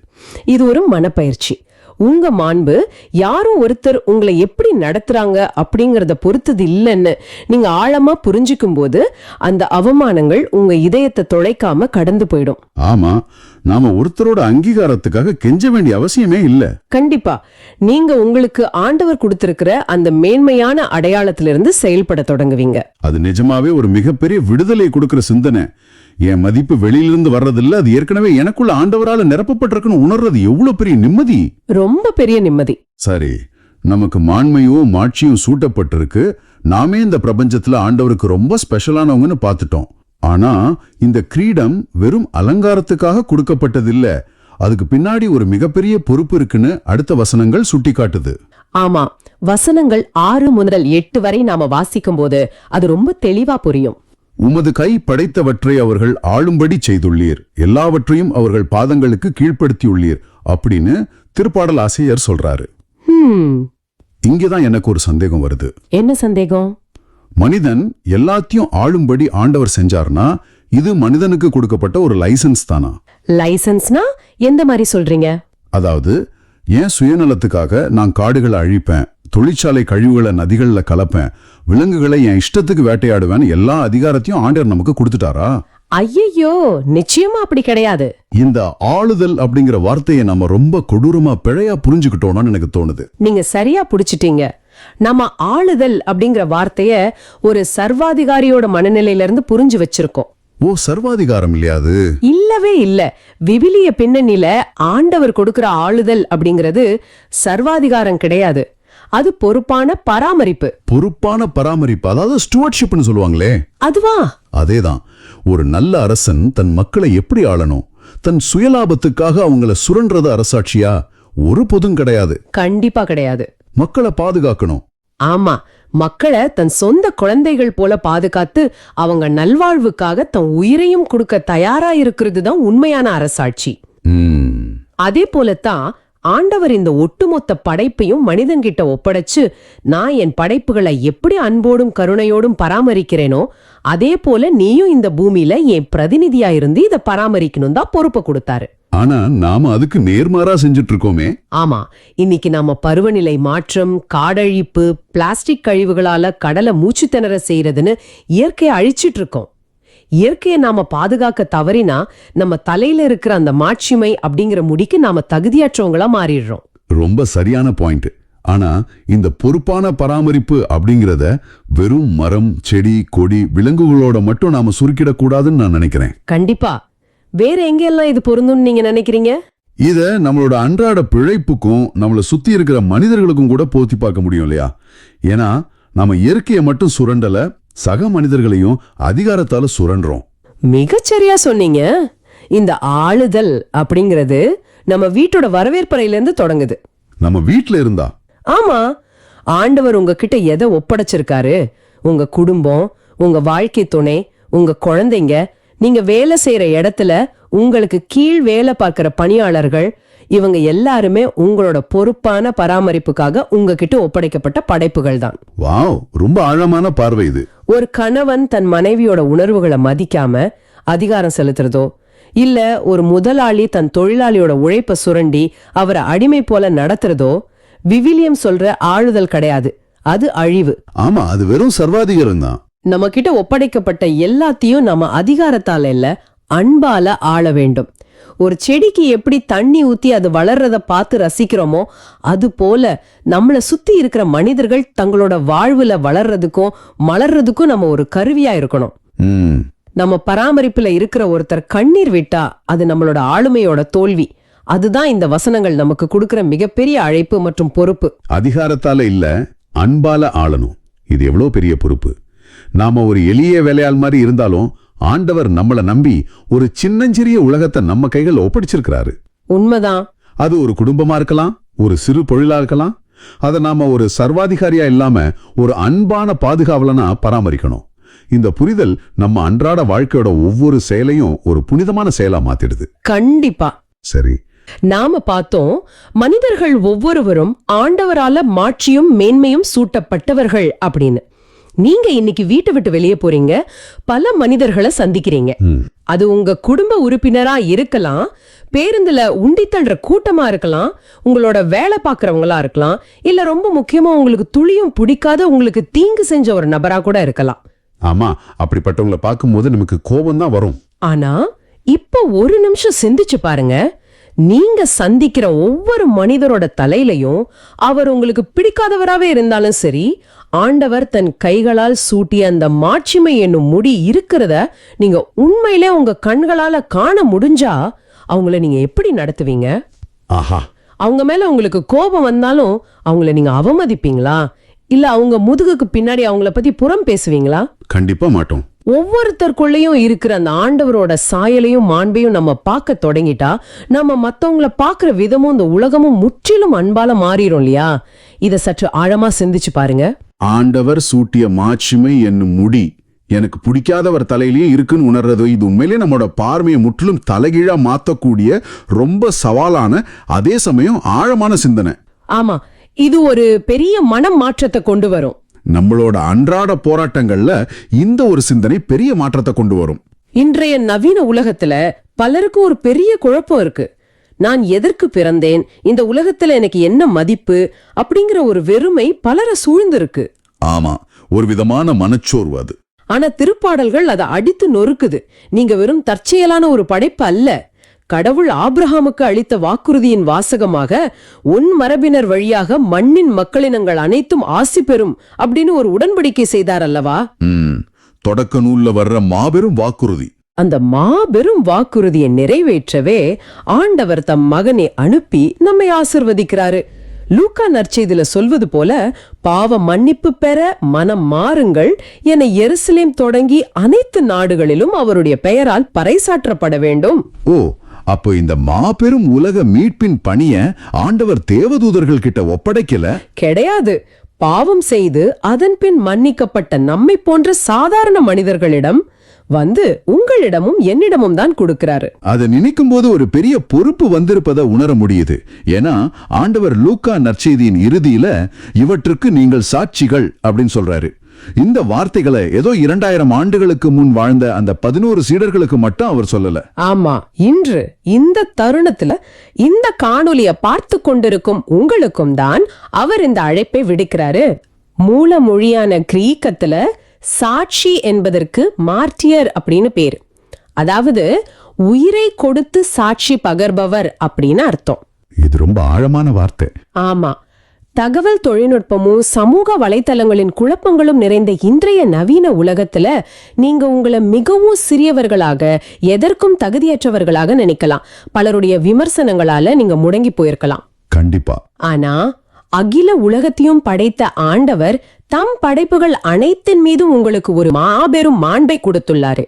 இது ஒரு மனப்பயிற்சி. உங்க மாண்பு யாரும் ஒருத்தர் உங்களை எப்படி நடத்துறாங்க அப்படிங்கறத பொறுத்தது இல்லைன்னு நீங்க ஆழமா புரிஞ்சுக்கும் போது அந்த அவமானங்கள் உங்க இதயத்தை தொலைக்காம கடந்து போயிடும். ஆமா, நாம ஒருத்தரோட அங்கீகாரத்துக்காக கெஞ்ச வேண்டிய அவசியமே இல்ல. கண்டிப்பா. நீங்க உங்களுக்கு ஆண்டவர் கொடுத்திருக்கிற அந்த மேன்மையான அடையாளத்திலிருந்து செயல்பட தொடங்குவீங்க. அது நிஜமாவே ஒரு மிகப்பெரிய விடுதலை கொடுக்கிற சிந்தனை. என் மதிப்பு வெளியிலிருந்து வர்றதில்ல, அது ஏற்கனவே எனக்குள்ள ஆண்டவரால நிரப்பப்பட்டிருக்குன்னு உணர்றது எவ்வளவு பெரிய நிம்மதி. ரொம்ப பெரிய நிம்மதி. சரி, நமக்கு மாண்மையும் மாட்சியும் சூட்டப்பட்டிருக்கு. நாமே இந்த பிரபஞ்சத்துல ஆண்டவருக்கு ரொம்ப ஸ்பெஷலானவங்கன்னு பார்த்துட்டோம். ஆனா இந்த கிரீடம் வெறும் அலங்காரத்துக்காக கொடுக்கப்பட்டதில்ல, அதுக்கு பின்னாடி ஒரு மிகப்பெரிய பொறுப்பு இருக்குன்னு அடுத்த வசனங்கள் சுட்டி காட்டுது. ஆமா, வசனங்கள் 6 முதல் 8 வரை நாம வாசிக்கும் போது அது ரொம்ப தெளிவா புரியும். உமது கை படைத்தவற்றை அவர்கள் ஆளும்படி செய்துள்ளீர், எல்லாவற்றையும் அவர்கள் பாதங்களுக்கு கீழ்ப்படுத்தியுள்ளீர் அப்படின்னு திருப்பாடல் ஆசிரியர் சொல்றாரு. இங்கேதான் எனக்கு ஒரு சந்தேகம் வருது. என்ன சந்தேகம்? மனிதன் எல்லாத்தையும் ஆளும்படி ஆண்டவர் செஞ்சார்னா இது மனிதனுக்கு கொடுக்கப்பட்ட ஒரு லைசன்ஸ் தானா? லைசன்ஸ்னா எந்த மாதிரி சொல்றீங்க? அதாவது ஏன் சுயநலத்துக்காக நான் காடுகளை அழிப்பேன், தொழிற்சாலை கழிவுகளை நதிகள்ல கலப்பேன், விலங்குகளை என் இஷ்டத்துக்கு வேட்டையாடுவேன், எல்லா அதிகாரத்தையும் ஆண்டவர் நமக்கு கொடுத்துட்டாரா? ஐயையோ, நிச்சயமா அப்படி கிடையாது. இந்த ஆளுதல் அப்படிங்கிற வார்த்தையை நம்ம ரொம்ப கொடூரமா பிழையா புரிஞ்சுக்கிட்டோம்னு எனக்கு தோணுது. நீங்க சரியா புடிச்சிட்டீங்க. நம்ம ஆளுதல் அப்படிங்கிற வார்த்தைய ஒரு சர்வாதிகாரியோட மனநிலையில இருந்து புரிஞ்சு வச்சிருக்கோம். ஓ, சர்வாதிகாரம் இல்லையா அது? இல்லவே இல்ல. விவிலிய பின்னணியில ஆண்டவர் கொடுக்கிற ஆளுதல் அப்படிங்கிறது சர்வாதிகாரம் கிடையாது. அது பொறுப்பான பராமரிப்பு. பொறுப்பான பராமரிப்பு, அதாவது ஸ்டூவர்ட்ஷிப்னு சொல்லுவாங்களே, அதுவா? அதேதான். ஒரு நல்ல அரசன் தன் மக்களை எப்படி ஆளணும்? தன் சுயலாபத்துக்காக அவங்கள சுரண்டது அரசாட்சியா? ஒரு பொதும் கிடையாது. கண்டிப்பா கிடையாது. மக்களை பாதுகாக்கணும். ஆமா, மக்களை தன் சொந்த குழந்தைகள் போல பாதுகாத்து அவங்க நல்வாழ்வுக்காக தன் உயிரையும் கொடுக்க தயாரா இருக்கிறது தான் உண்மையான அரசாட்சி. அதே போலத்தான் ஆண்டவர் இந்த ஒட்டுமொத்த படைப்பையும் மனிதன்கிட்ட ஒப்படைச்சு, நான் என் படைப்புகளை எப்படி அன்போடும் கருணையோடும் பராமரிக்கிறேனோ அதே போல நீயும் இந்த பூமியில என் பிரதிநிதியா இருந்து இதை பராமரிக்கணும் தான் பொறுப்பை கொடுத்தாரு. ஆனா நாம அதுக்கு நேர்மாறா செஞ்சுட்டு இருக்கோமே. ஆமா, இன்னைக்கு நாம பருவநிலை மாற்றம், காடழிப்பு, பிளாஸ்டிக் கழிவுகளால கடலை மூச்சு திணற செய்யறதுன்னு இயற்கையை அழிச்சிட்டு இருக்கோம். இயற்கையை நாம பாதுகாக்க தவறினா நம்ம தலையில இருக்கிற அந்த மாட்சிமை அப்படிங்கிற முடிக்கு நாம தகுதியற்றவங்களா மாறிடுறோம். ரொம்ப சரியான பாயிண்ட். ஆனா இந்த பொறுப்பான பராமரிப்பு அப்படிங்கறத வெறும் மரம், செடி, கொடி, விலங்குகளோட மட்டும் நாம சுருக்கிடக்கூடாதுன்னு நான் நினைக்கிறேன். கண்டிப்பா. வேற எங்கெல்லாம் இது பொருந்தும்னு நீங்க நினைக்கிறீங்க? இத நம்மளோட அன்றாட பிழைப்புக்கும் நம்மளை சுத்தி இருக்கிற மனிதர்களுக்கும் கூட போத்தி பார்க்க முடியும் இல்லையா? ஏன்னா நாம இயற்கையை மட்டும் சுரண்டல, சக மனிதர்களையும் அதிகாரத்தால சுரண்டறோம். மிகச்சரியா சொன்னீங்க. இந்த ஆளுதல் அப்படிங்கிறது நம்ம வீட்டோட வரவேற்பறையில இருந்து தொடங்குது. நம்ம வீட்ல இருந்தா? ஆமா, ஆண்டவர் உங்ககிட்ட எதை ஒப்படைச்சிருக்காரு? உங்க குடும்பம், உங்க வாழ்க்கை துணை, உங்க குழந்தைங்க, நீங்க வேலை செய்யற இடத்துல உங்களுக்கு கீழ் வேலை பார்க்கிற பணியாளர்கள், இவங்க எல்லாருமே உங்களோட பொறுப்பான பராமரிப்புக்காக உங்ககிட்ட ஒப்படைக்கப்பட்ட படைப்புகள் தான். வாவ், ரொம்ப ஆழமான பார்வை இது. ஒரு கணவன் தன் மனைவியோட உணர்வுகளை மதிக்காம அதிகாரம் செலுத்துறதோ, இல்ல ஒரு முதலாளி தன் தொழிலாளியோட உழைப்ப சுரண்டி அவரை அடிமை போல நடத்துறதோ விவிலியம் சொல்ற ஆளுதல் கிடையாது. அது அழிவு. ஆமா, அது வெறும் சர்வாதிகாரம் தான். நம்ம கிட்ட ஒப்படைக்கப்பட்ட எல்லாத்தையும் நம்ம அதிகாரத்தால இல்ல, அன்பால ஆள வேண்டும். ஒரு செடிக்கு எப்படி தண்ணி ஊத்தி அது வளர்றத பார்த்து ரசிக்கிறோமோ அது போல நம்மள சுத்தி இருக்கிற மனிதர்கள் தங்களோட வாழ்வுல வளர்றதுக்கும் மலர்றதுக்கும் நம்ம ஒரு கருவியா இருக்கணும். நம்ம பராமரிப்புல இருக்கிற ஒருத்தர் கண்ணீர் விட்டா அது நம்மளோட ஆளுமையோட தோல்வி. அதுதான் இந்த வசனங்கள் நமக்கு கொடுக்கிற மிகப்பெரிய அழைப்பு மற்றும் பொறுப்பு. அதிகாரத்தால இல்ல, அன்பால ஆளணும். இது எவ்வளவு பெரிய பொறுப்பு. நாம ஒரு எளிய வேலையாள் மாதிரி இருந்தாலும் ஆண்டவர் நம்மள நம்பி ஒரு சின்னஞ்சிறிய உலகத்தை நம்ம கைகள் ஒப்படைச்சிருக்கிறாரு. உண்மைதான். அது ஒரு குடும்பமா இருக்கலாம், ஒரு சிறு தொழிலா இருக்கலாம். அதை நாம ஒரு சர்வாதிகாரியா இல்லாம ஒரு அன்பான பாதுகாவலனா பராமரிக்கணும். இந்த புரிதல் நம்ம அன்றாட வாழ்க்கையோட ஒவ்வொரு செயலையும் ஒரு புனிதமான செயலா மாத்திடுது. கண்டிப்பா. சரி, நாம பார்த்தோம், மனிதர்கள் ஒவ்வொருவரும் ஆண்டவரால மாட்சியும் மேன்மையும் சூட்டப்பட்டவர்கள் அப்படின்னு. நீங்க இன்னைக்கு வீட்டை விட்டு வெளியே போறீங்க, பல மனிதர்களை சந்திக்கிறீங்க. அது உங்க குடும்ப உறுப்பினரா இருக்கலாம், பேருந்துல உண்டி தள்ளுற கூட்டமா இருக்கலாம், உங்களோட வேலை பார்க்கறவங்களா இருக்கலாம், இல்ல ரொம்ப முக்கியமா உங்களுக்கு துளியும் பிடிக்காத உங்களுக்கு தீங்கு செஞ்ச ஒரு நபரா கூட இருக்கலாம். ஆமா, அப்படிப்பட்டவங்களை பார்க்கும்போது நமக்கு கோபம் தான் வரும். ஆனா இப்போ ஒரு நிமிஷம் சிந்திச்சு பாருங்க, நீங்க சந்திக்கிற ஒவ்வொரு மனிதரோட தலையிலையும் அவர் உங்களுக்கு பிடிக்காதவராவே இருந்தாலும் சரி, ஆண்டவர் தன் கைகளால் சூட்டிய அந்த மாட்சிமை என்னும் முடி இருக்கிறத நீங்க உண்மையிலே உங்க கண்களால காண முடிஞ்சா அவங்கள நீங்க எப்படி நடத்துவீங்க? ஆஹா, அவங்க மேல உங்களுக்கு கோபம் வந்தாலும் அவங்கள நீங்க அவமதிப்பீங்களா? இல்ல அவங்க முதுகுக்கு பின்னாடி அவங்கள பத்தி புறம் பேசுவீங்களா? கண்டிப்பா மாட்டோம். ஒவ்வொருத்தருக்குள்ளேயும் இருக்கிற அந்த ஆண்டவரோட சாயலையும் மாண்பையும் நம்ம பார்க்க தொடங்கிட்டா நம்ம மத்தவங்கள பார்க்கிற விதமும் இந்த உலகமும் முற்றிலும் அன்பால மாறிடும் இல்லையா? இத சற்று ஆழமா சிந்திச்சு பாருங்க. ஆண்டவர் சூட்டிய மாட்சிமை என்னும் முடி எனக்கு பிடிக்காதவர் தலையிலேயே இருக்குன்னு உணர்றது, இது உண்மையிலேயே நம்மளோட பார்வையை முற்றிலும் தலைகீழா மாத்தக்கூடிய ரொம்ப சவாலான அதே சமயம் ஆழமான சிந்தனை. ஆமா, இது ஒரு பெரிய மனம் மாற்றத்தை கொண்டு வரும். நம்மளோட அன்றாட போராட்டங்கள்ல இந்த ஒரு சிந்தனை பெரிய மாற்றத்தை கொண்டு வரும். இன்றைய நவீன உலகத்துல பலருக்கு ஒரு பெரிய குழப்பம் இருக்கு. நான் எதற்கு பிறந்தேன், இந்த உலகத்துல எனக்கு என்ன மதிப்பு அப்படிங்கிற ஒரு வெறுமை பலரை சூழ்ந்திருக்கு. ஆமா, ஒரு விதமான மனச்சோர்வு அது. ஆனா திருப்பாடல்கள் அதை அடித்து நொறுக்குது. நீங்க வெறும் தற்செயலான ஒரு படைப்பு அல்ல. கடவுள் ஆபிரகாமுக்கு அளித்த வாக்குறுதியின் வாசகமாக உன் மரபினர் வழியாக மண்ணின் மக்களினங்கள் அனைத்தும் ஆசி பெறும் அப்படின்னு ஒரு உடன்படிக்கை செய்தார் அல்லவா? தொடக்க நூல்ல வர்ற மாபெரும் வாக்குறுதி. அந்த மாபெரும் வாக்குறுதியை நிறைவேற்றவே ஆண்டவர் தம் மகனை அனுப்பி நம்மை ஆசிர்வதிக்கிறாரு. லூக்கா நற்செய்தியில சொல்வது போல, பாவ மன்னிப்பு பெற மனம் மாறுங்கள் என எருசலேம் தொடங்கி அனைத்து நாடுகளிலும் அவருடைய பெயரால் பறைசாற்றப்பட வேண்டும். ஓ, அப்போ இந்த மாபெரும் உலக மீட்பின் பணிய ஆண்டவர் தேவதூதர்கள் கிட்ட ஒப்படைக்கல? கிடையாது. பாவம் செய்து அதன் பின் மன்னிக்கப்பட்ட நம்மை போன்ற சாதாரண மனிதர்களிடம் வந்து உங்களிடமும் என்னிடமும் தான் கொடுக்கிறாரு. அதை நினைக்கும் போது ஒரு பெரிய பொறுப்பு வந்திருப்பதை உணர முடியுது. ஏன்னா ஆண்டவர் லூக்கா நற்செய்தியின் இறுதியில இவற்றுக்கு நீங்கள் சாட்சிகள் அப்படின்னு சொல்றாரு. இந்த வார்த்தைகளை ஏதோ 2000 ஆண்டுகளுக்கு முன் வாழ்ந்த அந்த 11 சீடர்களுக்கு மட்டும் அவர் சொல்லல. ஆமா, இன்று இந்த தருணத்துல இந்த காணொலிய பார்த்து கொண்டிருக்கும் உங்களுக்கும் தான் அவர் இந்த அழைப்பை விடுக்கிறாரு. மூல மொழியான கிரீக்கத்துல சாட்சி என்பதற்கு மார்ட்டியர் அப்படின்னு பேரு. அதாவது உயிரை கொடுத்து சாட்சி பகர்பவர் அப்படின்னு அர்த்தம். இது ரொம்ப ஆழமான வார்த்தை. ஆமா, தகவல் தொழில்நுட்பமும் சமூக வலைத்தளங்களின் குழப்பங்களும் நிறைந்த இன்றைய நவீன உலகத்துல நீங்க உங்களை மிகவும் சிறியவர்களாக, எதற்கும் தகுதியற்றவர்களாக நினைக்கலாம். பலருடைய விமர்சனங்களால நீங்க முடங்கி போயிருக்கலாம். கண்டிப்பா. ஆனா அகில உலகத்தையும் படைத்த ஆண்டவர் தம் படைப்புகள் அனைத்தின் மீதும் உங்களுக்கு ஒரு மாபெரும் மாண்பை கொடுத்துள்ளாரு.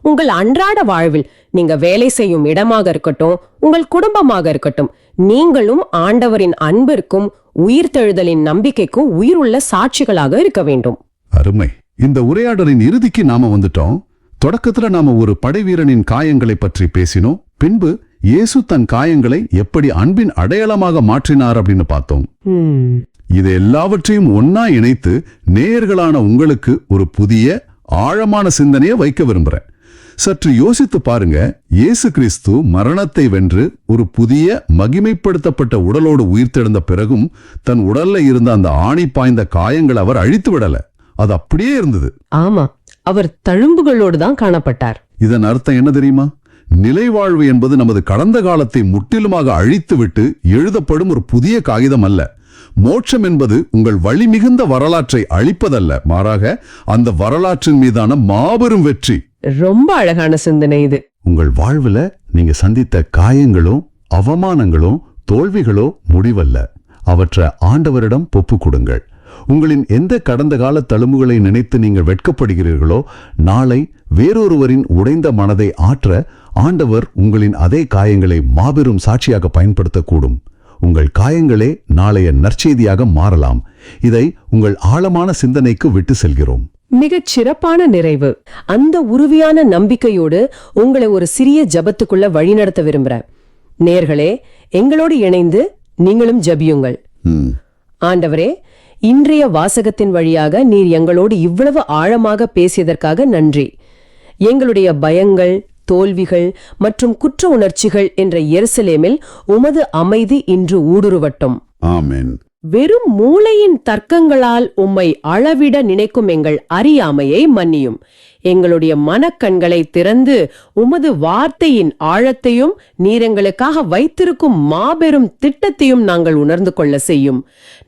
உங்கள் அன்றாட வாழ்வில், நீங்க வேலை செய்யும் இடமாக இருக்கட்டும், உங்கள் குடும்பமாக இருக்கட்டும், நீங்களும் ஆண்டவரின் அன்பிற்கும் உயிர்த்தெழுதலின் நம்பிக்கைக்கும் உயிருள்ள சாட்சிகளாக இருக்க வேண்டும். அருமை. இந்த உரையாடலின் இறுதிக்கு நாம வந்துட்டோம். தொடக்கத்துல நாம ஒரு படைவீரனின் காயங்களை பற்றி பேசினோம். பின்பு இயேசு தன் காயங்களை எப்படி அன்பின் அடையாளமாக மாற்றினார் அப்படின்னு பார்த்தோம். இது எல்லாவற்றையும் ஒன்னா இணைத்து நேயர்களான உங்களுக்கு ஒரு புதிய ஆழமான சிந்தனையை வைக்க விரும்புறேன். சற்று யோசித்து பாருங்க. இயேசு கிறிஸ்து மரணத்தை வென்று ஒரு புதிய மகிமைப்படுத்தப்பட்ட உடலோடு உயிர்த்தெழுந்த பிறகும் தன் உடல்ல இருந்த அந்த ஆணி பாய்ந்த காயங்கள் அவர் அழித்து விடல. அது அப்படியே இருந்தது. ஆமா, அவர் தழும்புகளோடு தான் காணப்பட்டார். இதன் அர்த்தம் என்ன தெரியுமா? நிலைவாழ்வு என்பது நமது கடந்த காலத்தை முற்றிலுமாக அழித்துவிட்டு எழுதப்படும் ஒரு புதிய காகிதம் அல்ல. மோட்சம் என்பது உங்கள் வழி மிகுந்த வரலாற்றை அழிப்பதல்ல, மாறாக அந்த வரலாற்றின் மீதான மாபெரும் வெற்றி. ரொம்ப அழகான சிந்தனை இது. உங்கள் வாழ்வுல நீங்க சந்தித்த காயங்களும் அவமானங்களும் தோல்விகளோ முடிவல்ல. அவற்றை ஆண்டவரிடம் ஒப்பு கொடுங்கள். உங்களின் எந்த கடந்த கால தழும்புகளை நினைத்து நீங்கள் வெட்கப்படுகிறீர்களோ, நாளை வேறொருவரின் உடைந்த மனதை ஆற்ற ஆண்டவர் உங்களின் அதே காயங்களை மாபெரும் சாட்சியாக பயன்படுத்தக்கூடும். உங்கள் காயங்களே நாளைய நற்செய்தியாக மாறலாம். இதை உங்கள் ஆழமான சிந்தனைக்கு விட்டு செல்கிறோம். மிகச் சிறப்பான நிறைவு. அந்த உறுதியான நம்பிக்கையோடு உங்களை ஒரு சிறிய ஜபத்துக்குள்ள வழிநடத்த விரும்புறேன். நேர்களே, எங்களோடு இணைந்து நீங்களும் ஜபியுங்கள். ஆண்டவரே, இன்றைய வாசகத்தின் வழியாக நீர் எங்களோடு இவ்வளவு ஆழமாக பேசியதற்காக நன்றி. எங்களுடைய பயங்கள், தோல்விகள் மற்றும் குற்ற உணர்ச்சிகள் என்ற எருசலேமில் உமது அமைதி இன்று ஊடுருவட்டும். ஆமென். வெறும் மூளையின் தர்க்கங்களால் உம்மை அளவிட நினைக்கும் எங்கள் அறியாமையை மன்னியும். எங்களுடைய மனக்கண்களை திறந்து உமது வார்த்தையின் ஆழத்தையும் நீர் எங்களுக்காக வைத்திருக்கும் மாபெரும் திட்டத்தையும் நாங்கள் உணர்ந்து கொள்ள செய்யும்.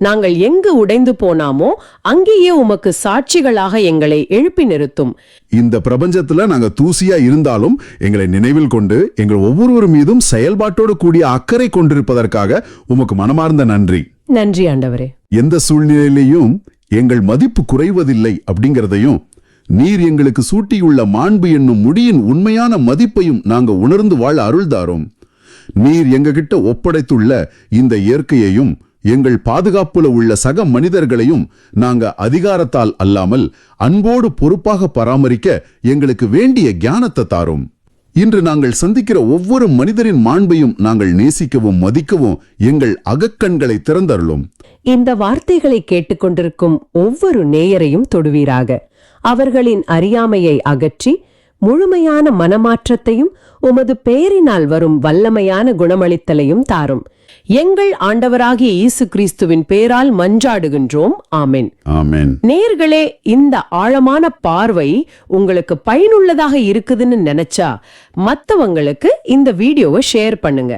நாங்கள் எங்கு உடைந்து போனாமோ அங்கேயே உமக்கு சாட்சிகளாக எங்களை எழுப்பி நிறுத்தும். இந்த பிரபஞ்சத்துல நாங்க தூசியா இருந்தாலும் எங்களை நினைவில் கொண்டு எங்கள் ஒவ்வொருவர் மீதும் செயல்பாட்டோடு கூடிய அக்கறை கொண்டிருப்பதற்காக உமக்கு மனமார்ந்த நன்றி. நன்றி ஆண்டவரே. எந்த சூழ்நிலையிலையும் எங்கள் மதிப்பு குறைவதில்லை அப்படிங்கிறதையும், நீர் எங்களுக்கு சூட்டியுள்ள மாண்பு என்னும் முடியின் உண்மையான மதிப்பையும் நாங்க உணர்ந்து வாழ அருள்தாரோம். நீர் எங்ககிட்ட ஒப்படைத்துள்ள இந்த இயற்கையையும் எங்கள் பாதுகாப்புல உள்ள சக மனிதர்களையும் நாங்க அதிகாரத்தால் அல்லாமல் அன்போடு பொறுப்பாக பராமரிக்க எங்களுக்கு வேண்டிய ஞானத்தை தாரும். இன்று நாங்கள் சந்திக்கிற ஒவ்வொரு மனிதரின் மாண்பையும் நாங்கள் நேசிக்கவும் மதிக்கவும் எங்கள் அகக்கண்களை திறந்தருளும். இந்த வார்த்தைகளை கேட்டுக்கொண்டிருக்கும் ஒவ்வொரு நேயரையும் தொடுவீராக. அவர்களின் அறியாமையை அகற்றி முழுமையான மனமாற்றத்தையும் உமது பெயரினால் வரும் வல்லமையான குணமளித்தலையும் தாரும். எங்கள் ஆண்டவராகிய இயேசு கிறிஸ்துவின் பெயரால் மன்றாடுகின்றோம். ஆமென். ஆமென். நேயர்களே, இந்த ஆழமான பார்வை உங்களுக்கு பயனுள்ளதாக இருக்குதுன்னு நினைச்சா மத்தவங்களுக்கு இந்த வீடியோவை ஷேர் பண்ணுங்க.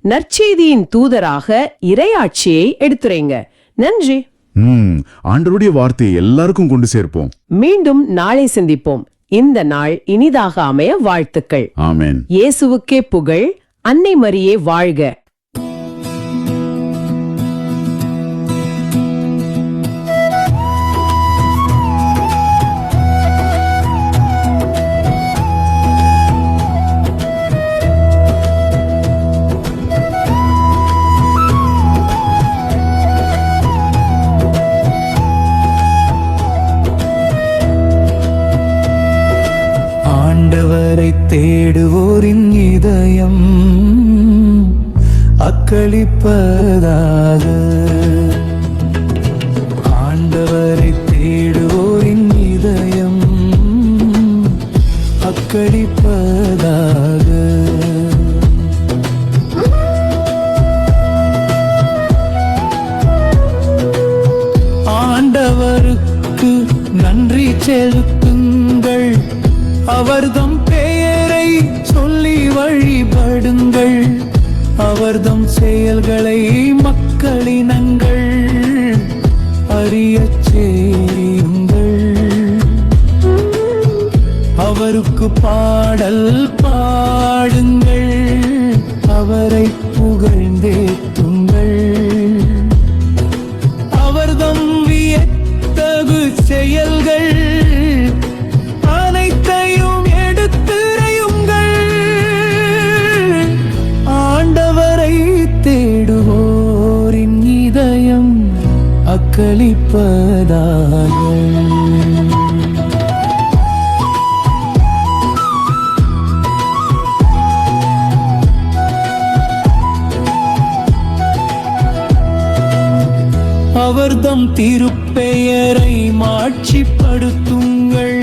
நற்செய்தியின் தூதராக இறையாட்சியை எடுத்துரைங்க. நன்றி. ஆண்டவருடைய வார்த்தையை எல்லாருக்கும் கொண்டு சேர்ப்போம். மீண்டும் நாளை சந்திப்போம். இந்த நாள் இனிதாக அமைய வாழ்த்துக்கள். ஆமென். இயேசுவுக்கே புகழ். அன்னை மரியே வாழ்க. ஆண்டவரை தேடுவோரின் இதயம் அக்களிப்பதாக. ஆண்டவரை தேடுவோரின் இதயம் அக்களிப்பதாக. ஆண்டவருக்கு நன்றி செலுத்துங்கள், அவர்தம் பெயரை சொல்லி வழிபடுங்கள், அவர்தம் செயல்களை மக்களினங்கள் அறியச் செய்யுங்கள். அவருக்கு பாடல் பாடுங்கள், அவரை புகழ்ந்தேத்துங்கள். அவர்தம் வியத்தகு செயல்கள் அக்களிப்பதாக. அவர்தம் திருப்பெயரை மாட்சிப்படுத்துங்கள்.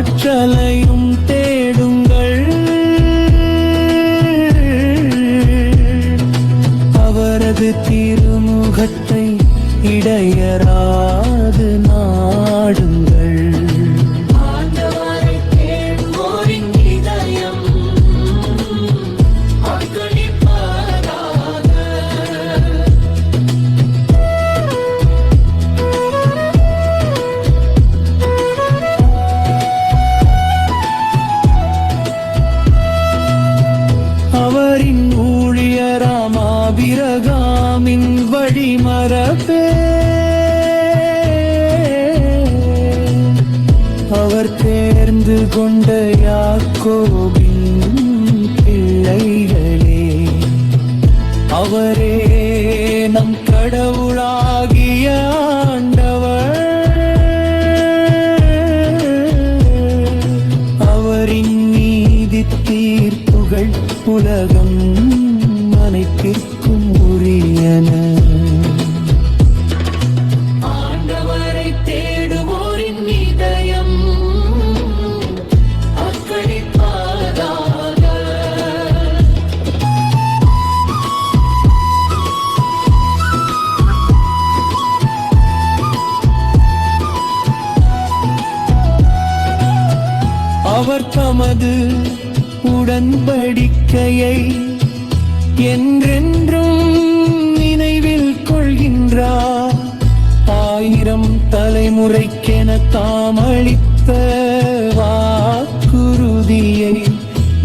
ஆற்றலையும் தேடுங்கள், அவரது திருமுகத்தை இடையராது நாடுங்கள். ஆண்டவரை தேடுவோரின் இதயம் அக்களிப்பதாக. அவரின் ஊழியராமாபிரகாமின் வழிமரபே, அவர் தேர்ந்து கொண்ட யாக்கோபின் பிள்ளைகளே, அவரே நம் கடவுளாகிய ஆண்டவர். அவரின் நீதி தீர்ப்புகள் உலகம் அனைத்திற்கும் உரியன. ஆண்டவரை தேடுவோரின் இதயம் அக்களிப்பதாக. அவர் தமது உடன்படிக்கையை என்றென்றும் நினைவில் கொள்கின்றார். 1000 தலைமுறைக்கென தாம் அளித்த வாக்குறுதியை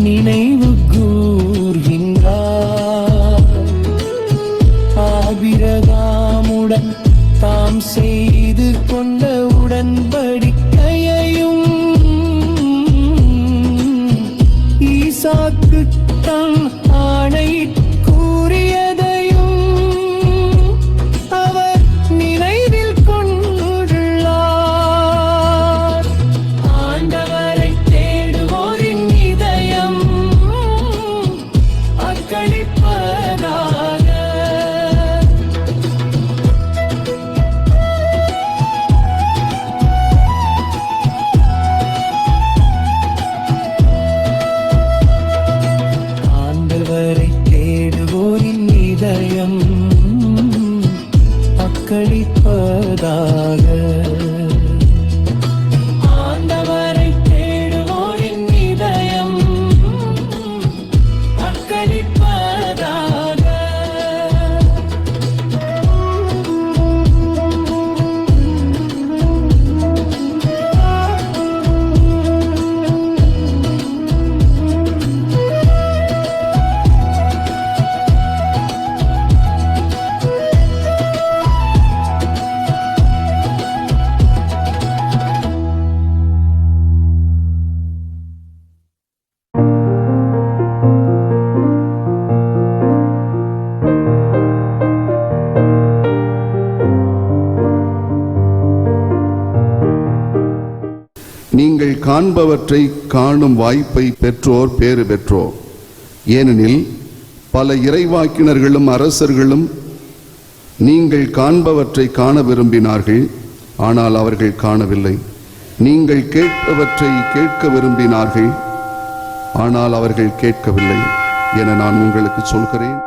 நினைவு கூர்கின்றார். ஆபிரகாமுடன் தாம் செய்து கொண்ட உடன்படிக்கையையும் ஈசாக்கு தன் ஆணை கூறியதையும் அவர் நினைவில் கொண்டுள்ளார். ஆண்டவரை தேடுவோரின் இதயம் அக்களிப்பதாக. ஆண்டவரை தேடுவோரின் இதயம் அக்களிப்பதாக. ஆண்டவரை தேடுவோரின் இதயம் அக்களிப்பதாக. நீங்கள் காண்பவற்றை காணும் வாய்ப்பை பெற்றோர் பேறு பெற்றோர். ஏனெனில் பல இறைவாக்கினர்களும் அரசர்களும் நீங்கள் காண்பவற்றை காண விரும்பினார்கள், ஆனால் அவர்கள் காணவில்லை. நீங்கள் கேட்பவற்றை கேட்க விரும்பினார்கள், ஆனால் அவர்கள் கேட்கவில்லை என நான் உங்களுக்கு சொல்கிறேன்.